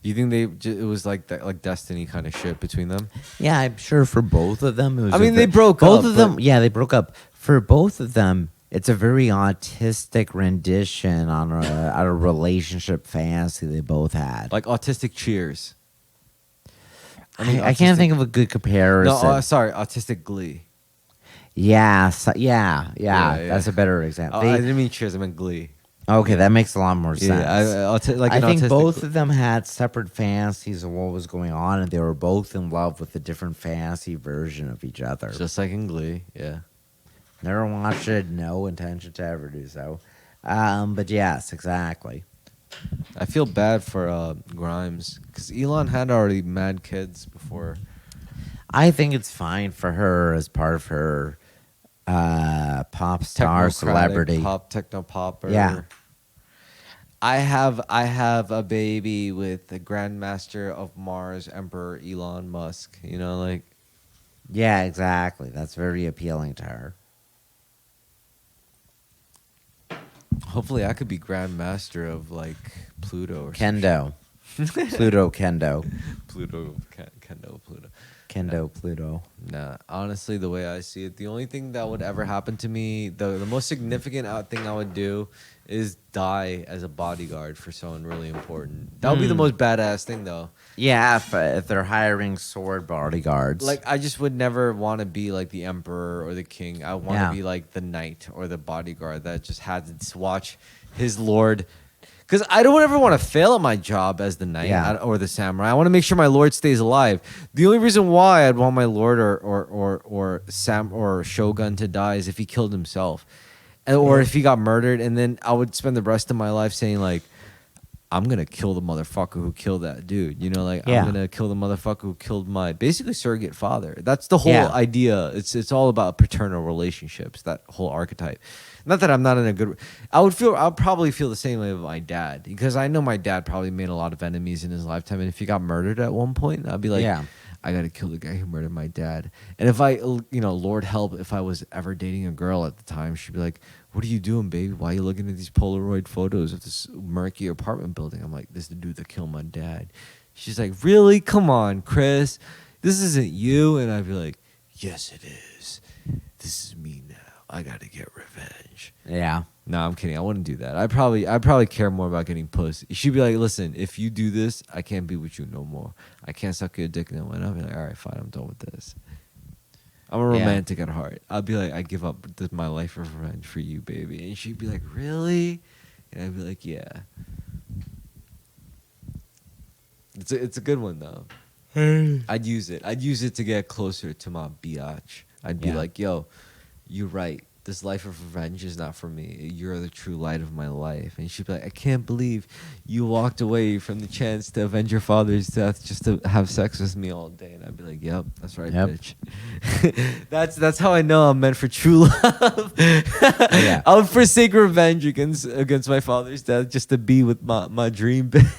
Do you think it was like that, like destiny kind of shit between them? Yeah, I'm sure for both of them. It was I mean, they broke both up, of them. but- Yeah, they broke up. For both of them, it's a very autistic rendition on a relationship fantasy they both had. Like autistic cheers. I can't think of a good comparison. No, sorry, autistic glee. Yeah, Yeah. that's a better example. Oh, I didn't mean cheers. I meant glee. Okay, that makes a lot more sense. Yeah, I think both of them had separate fantasies of what was going on, and they were both in love with a different fantasy version of each other. Just like in Glee, yeah. Never watched it, no intention to ever do so. But yes, exactly. I feel bad for Grimes because Elon had already mad kids before. I think it's fine for her as part of her pop star Technocratic celebrity. Techno popper. Yeah. I have a baby with the Grandmaster of Mars, Emperor Elon Musk. Like Yeah, exactly. That's very appealing to her. hopefully I could be Grandmaster of like Pluto or Kendo. Pluto Kendo. Pluto, Kendo, Pluto. Kendo Pluto. Nah, honestly, the way I see it, the only thing that would ever happen to me, the most significant thing I would do is die as a bodyguard for someone really important. That would be the most badass thing, though. Yeah, if they're hiring sword bodyguards. Like, I just would never want to be like the emperor or the king. I want to Yeah. be like the knight or the bodyguard that just had to watch his lord. Because I don't ever want to fail at my job as the knight or the samurai. I want to make sure my lord stays alive. The only reason why I'd want my lord or shogun to die is if he killed himself, or if he got murdered, and then I would spend the rest of my life saying like, I'm gonna kill the motherfucker who killed that dude. I'm gonna kill the motherfucker who killed my basically surrogate father. That's the whole idea. It's all about paternal relationships. That whole archetype. Not that I'm not in a good. I'll probably feel the same way with my dad because I know my dad probably made a lot of enemies in his lifetime, and if he got murdered at one point, I'd be like, I gotta kill the guy who murdered my dad. And if I, Lord help, if I was ever dating a girl at the time, she'd be like, "What are you doing, baby? Why are you looking at these Polaroid photos of this murky apartment building?" I'm like, "This is the dude that killed my dad." She's like, "Really? Come on, Chris. This isn't you." And I'd be like, "Yes, it is. This is me now. I gotta get revenge." Yeah. No, I'm kidding. I wouldn't do that. I'd probably care more about getting pussy. She'd be like, "Listen, if you do this, I can't be with you no more. I can't suck your dick no more." And I'll be like, "All right, fine. I'm done with this." I'm a romantic at heart. I'd be like, "I give up my life of revenge for you, baby." And she'd be like, "Really?" And I'd be like, "Yeah." It's a good one though. I'd use it. I'd use it to get closer to my biatch. I'd be like, "Yo, you're right. This life of revenge is not for me. You're the true light of my life." And she'd be like, "I can't believe you walked away from the chance to avenge your father's death just to have sex with me all day." And I'd be like, "Yep, that's right, bitch." That's how I know I'm meant for true love. I would forsake revenge against my father's death just to be with my dream bitch.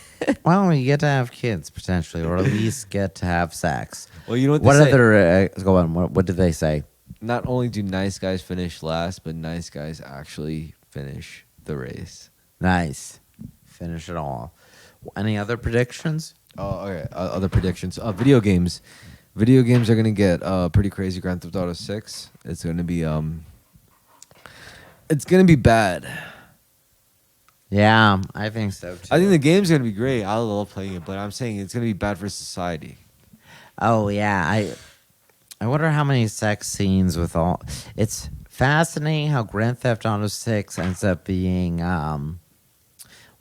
Well, you get to have kids potentially, or at least get to have sex. Well, you know what What they say? other? Go on. What did they say? Not only do nice guys finish last, but nice guys actually finish the race. Nice. Finish it all. Any other predictions? Oh, okay. Other predictions. Video games. Video games are gonna get pretty crazy. Grand Theft Auto 6. It's gonna be It's gonna be bad. Yeah, I think so too. I think the game's gonna be great. I love playing it, but I'm saying it's gonna be bad for society. Oh yeah, I wonder how many sex scenes with all. It's fascinating how Grand Theft Auto 6 ends up being.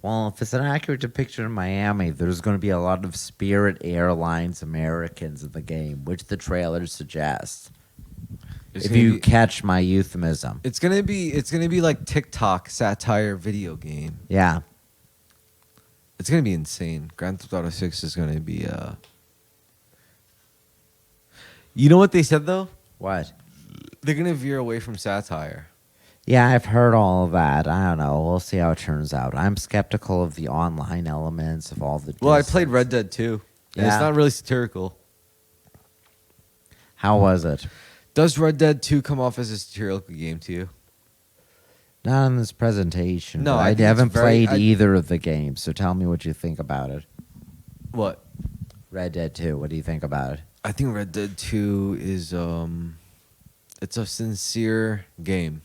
Well, if it's an accurate depiction of Miami, there's going to be a lot of Spirit Airlines Americans in the game, which the trailers suggest. It's if gonna you be, catch my euphemism. it's gonna be like TikTok satire video game. Yeah. It's gonna be insane. Grand Theft Auto 6 is gonna be. You know what they said though? What? They're gonna veer away from satire. Yeah, I've heard all of that. I don't know. We'll see how it turns out. I'm skeptical of the online elements of all the. Well, I played distance. Red Dead 2. And it's Yeah. not really satirical. How was it? Does Red Dead 2 come off as a satirical game to you? Not in this presentation. No, but I I think it's haven't very- played I- either of the games. So tell me what you think about it. What? Red Dead 2. What do you think about it? I think Red Dead 2 is it's a sincere game.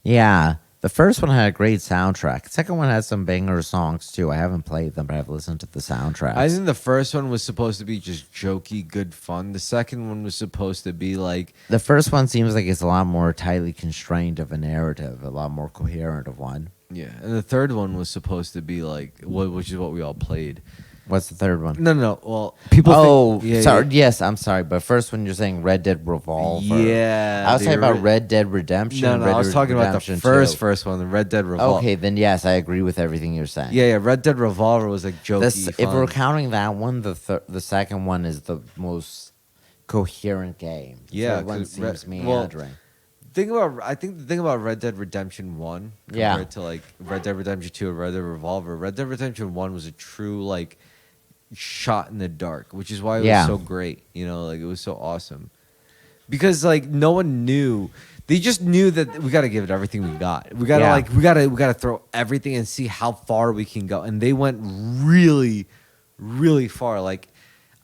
Yeah. The first one had a great soundtrack. The second one has some banger songs too. I haven't played them, but I've listened to the soundtrack. I think the first one was supposed to be just jokey, good fun. The second one was supposed to be like The first one seems like it's a lot more tightly constrained of a narrative, a lot more coherent of one. yeah, and the third one was supposed to be like which is what we all played. What's the third one? No. Well, people. Oh, think, yeah, sorry. yeah. Yes, I'm sorry. But first, when you're saying Red Dead Revolver, Yeah, I was talking about ori- Red Dead Redemption. No, Red I was Dead talking about the Redemption first 2. one, the Red Dead Revolver. Okay, then yes, I agree with everything you're saying. Yeah, Red Dead Revolver was like jokey. If fun. we're counting that one, the second one is the most coherent game. The Yeah, third one 'cause seems Red- well, meandering. I think the thing about Red Dead Redemption 1 Yeah. compared to like Red Dead Redemption 2 and Red Dead Revolver, Red Dead Redemption 1 was a true like shot in the dark, which is why it Yeah. was so great. You know, like it was so awesome. Because like no one knew. They just knew that we got to give it everything we got. We got to Yeah. we got to throw everything and see how far we can go. And they went really really far. Like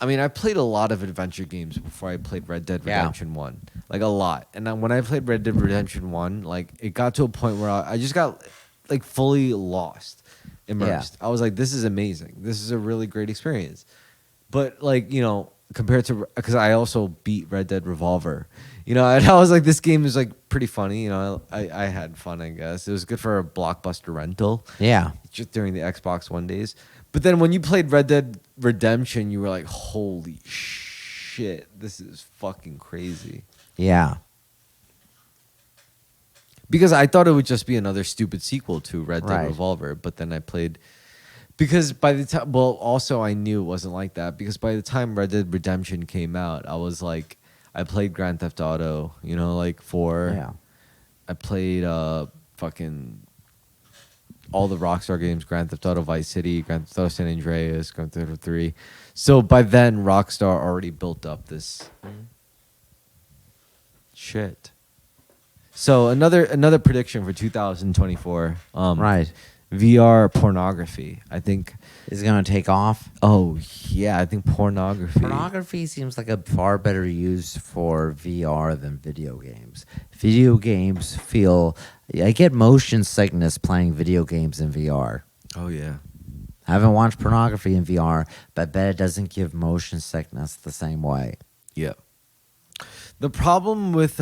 I mean, I played a lot of adventure games before I played Red Dead Yeah. Redemption 1. Like a lot. And then when I played Red Dead Redemption 1, like it got to a point where I just got like fully lost, immersed. I was like, this is amazing. This is a really great experience. But like, you know, compared to, because I also beat Red Dead Revolver, you know, and I was like, this game is like pretty funny. You know, I had fun, I guess. It was good for a blockbuster rental Yeah. just during the Xbox One days. But then when you played Red Dead Redemption, you were like, holy shit, this is fucking crazy. Yeah. Because I thought it would just be another stupid sequel to Red Dead Right. Revolver, but then I played because by the time, well, also I knew it wasn't like that because by the time Red Dead Redemption came out, I was like, I played Grand Theft Auto, you know, like 4. Yeah. I played fucking all the Rockstar games, Grand Theft Auto Vice City, Grand Theft Auto San Andreas, Grand Theft Auto 3. So by then, Rockstar already built up this shit. So another prediction for 2024. Right. VR pornography. I think. Is it going to take off? Oh yeah, I think pornography. Pornography seems like a far better use for VR than video games. Video games feel. I get motion sickness playing video games in VR. Oh yeah. I haven't watched pornography in VR, but I bet it doesn't give motion sickness the same way. Yeah. The problem with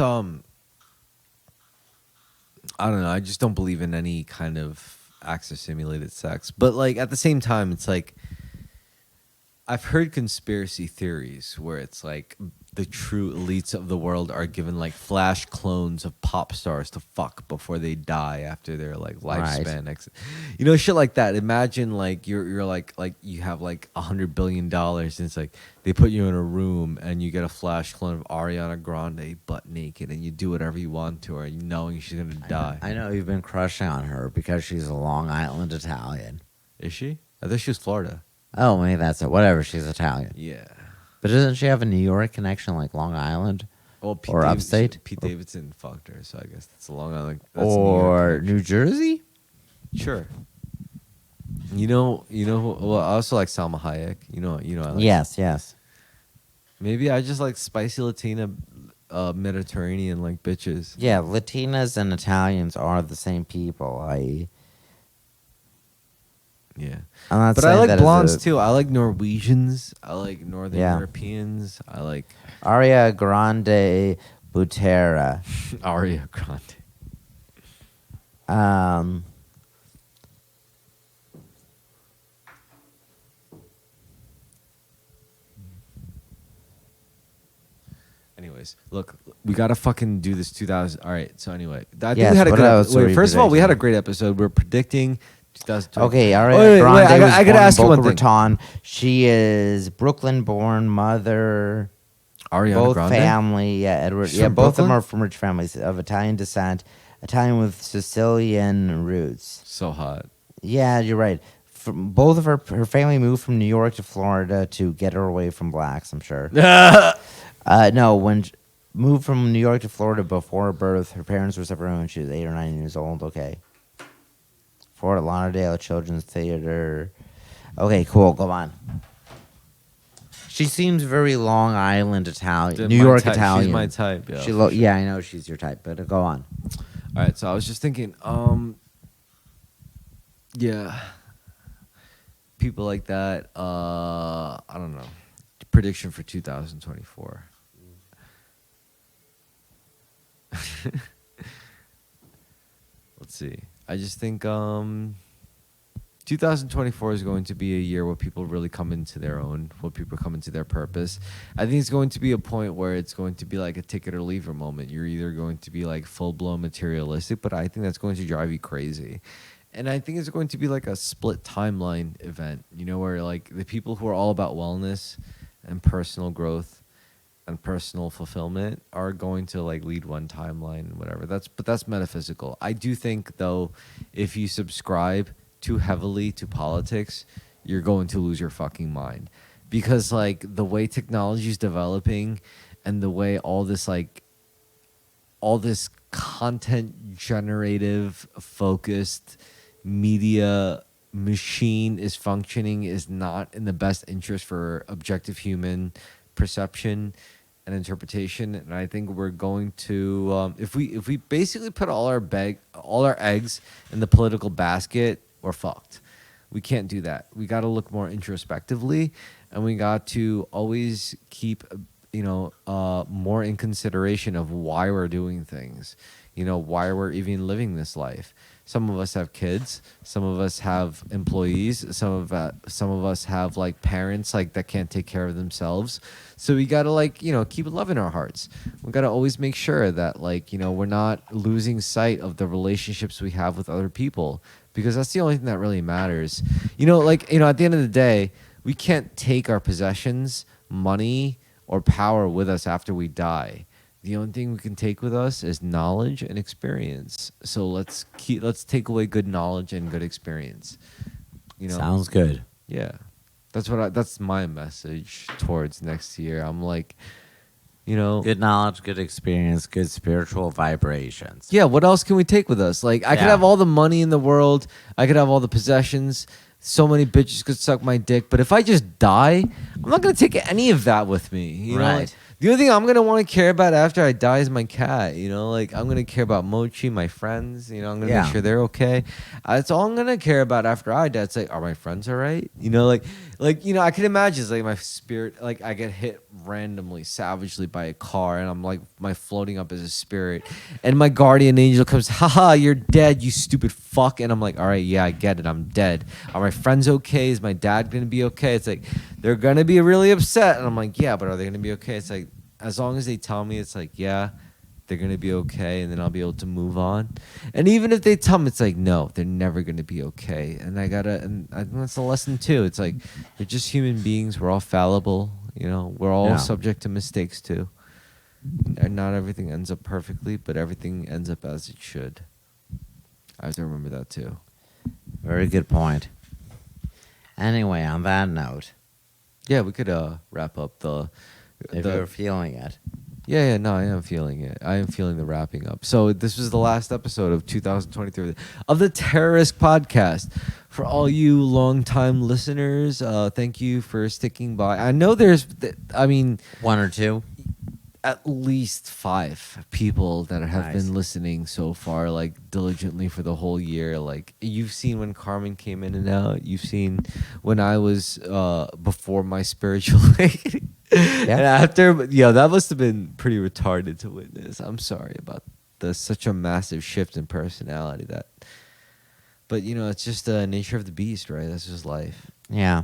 I don't know. I just don't believe in any kind of acts of simulated sex. But like at the same time, it's like I've heard conspiracy theories where it's like the true elites of the world are given like flash clones of pop stars to fuck before they die after their like lifespan. You know, shit like that. Imagine like you're like you have like $100 billion and it's like they put you in a room and you get a flash clone of Ariana Grande butt naked and you do whatever you want to her knowing she's gonna die. I know you've been crushing on her because she's a Long Island Italian. Is she? I thought she was Florida. Oh, maybe that's it. Whatever, she's Italian. Yeah. But doesn't she have a New York connection like Long Island? Well, Pete Or Davidson, upstate? Pete Or- Davidson fucked her, so I guess that's a Long Island. That's New Or York New Jersey? Sure. You know. Well, I also like Salma Hayek. You know. I like, Yes. Maybe I just like spicy Latina, Mediterranean like bitches. Yeah, Latinas and Italians are the same people. Yeah. I'm not But I saying like that as blondes a- too. I like Norwegians. I like Northern Yeah. Europeans. I like Aria Grande Butera. Aria Grande. Anyways, look, we gotta fucking do this 2000. All right. So anyway, I think Yes, we had a what good. else are Wait, we first of all, we had a predicting? great episode. We're predicting 2020. Okay, all right. Oh, wait, Grande wait, was I gotta born in ask you one Boca thing. Raton. She is Brooklyn-born mother. Ariana Both Grande. family, yeah, Edward. She's Yeah, from both of them Brooklyn? are from rich families of Italian descent, Italian with Sicilian roots. So hot. Yeah, you're right. From both of her family moved from New York to Florida to get her away from blacks. I'm sure. No, moved from New York to Florida before her birth, her parents were separated when she was 8 or 9 years old. Okay. Fort Lauderdale Children's Theater. Okay, cool. Go on. She seems very Long Island Italian, New My York type- Italian. She's my type. Yeah. She for sure. yeah, I know she's your type, but go on. All right. So I was just thinking. Yeah. People like that. I don't know. Prediction for 2024. Let's see. I just think 2024 is going to be a year where people really come into their own, where people come into their purpose. I think it's going to be a point where it's going to be like a take it or leave it moment. You're either going to be like full blown materialistic, but I think that's going to drive you crazy. And I think it's going to be like a split timeline event, you know, where like the people who are all about wellness and personal growth and personal fulfillment are going to like lead one timeline and whatever. But that's metaphysical. I do think though, if you subscribe too heavily to politics, you're going to lose your fucking mind. Because like the way technology is developing and the way all this content generative focused media machine is functioning is not in the best interest for objective human perception and interpretation. And I think we're going to if we basically put all our eggs in the political basket, we're fucked. We can't do that. We got to look more introspectively, and we got to always keep more in consideration of why we're doing things, why we're even living this life. Some of us have kids, some of us have employees, some of us have like parents like that can't take care of themselves. So we got to keep love in our hearts. We got to always make sure that we're not losing sight of the relationships we have with other people, because that's the only thing that really matters. At the end of the day, we can't take our possessions, money, or power with us after we die. The only thing we can take with us is knowledge and experience. So let's take away good knowledge and good experience. Sounds good. Yeah, that's my message towards next year. I'm like, Good knowledge, good experience, good spiritual vibrations. yeah. What else can we take with us? Like, I could have all the money in the world. I could have all the possessions. So many bitches could suck my dick. But if I just die, I'm not gonna take any of that with me. You know? Right. The only thing I'm gonna want to care about after I die is my cat. I'm gonna care about Mochi, my friends. I'm gonna Yeah. make sure they're okay. That's all I'm gonna care about after I die. It's like, are my friends all right? I can imagine it's like my spirit. Like I get hit randomly, savagely by a car, and I'm like, my floating up as a spirit, and my guardian angel comes, haha, you're dead, you stupid fuck. And I'm like, all right, yeah, I get it, I'm dead. Are my friends okay? Is my dad gonna be okay? It's like, they're gonna be really upset, and I'm like, yeah, but are they gonna be okay? It's like, as long as they tell me, it's like, yeah, they're gonna be okay, and then I'll be able to move on. And even if they tell me, it's like, no, they're never gonna be okay. And I think that's a lesson too. It's like, they're just human beings. We're all fallible. We're all subject to mistakes too. And not everything ends up perfectly, but everything ends up as it should. I have to remember that too. Very good point. Anyway, on that note, Yeah, we could wrap up if you're feeling it. Yeah, no, I am feeling it. I am feeling the wrapping up. So this was the last episode of 2023 of the Terrorisk podcast. For all you longtime listeners, thank you for sticking by. I know One or two. at least 5 people that have Nice. been listening so far, like diligently for the whole year. Like you've seen when Carmen came in and out. You've seen when I was before my spiritual awakening. Yeah. And after, that must have been pretty retarded to witness. I'm sorry about such a massive shift in personality but it's just the nature of the beast, right? That's just life. Yeah.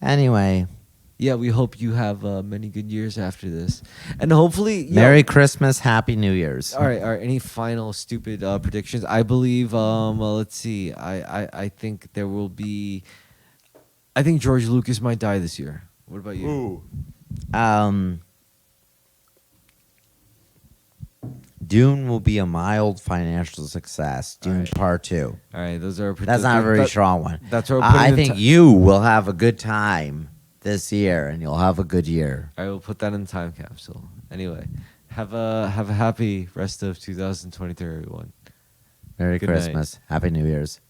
Anyway, Yeah, we hope you have many good years after this, and hopefully, Merry Christmas, Happy New Year's. All right, all right. Any final stupid predictions? I believe. Well, let's see. I think there will be. I think George Lucas might die this year. What about you? Dune will be a mild financial success. Dune right. Part 2. All right, those are. That's not a very strong one. That's what we're I putting in think you will have a good time this year, and you'll have a good year. I will put that in the time capsule. Anyway, have a happy rest of 2023, everyone. Merry Good night. Christmas. Happy New Year's.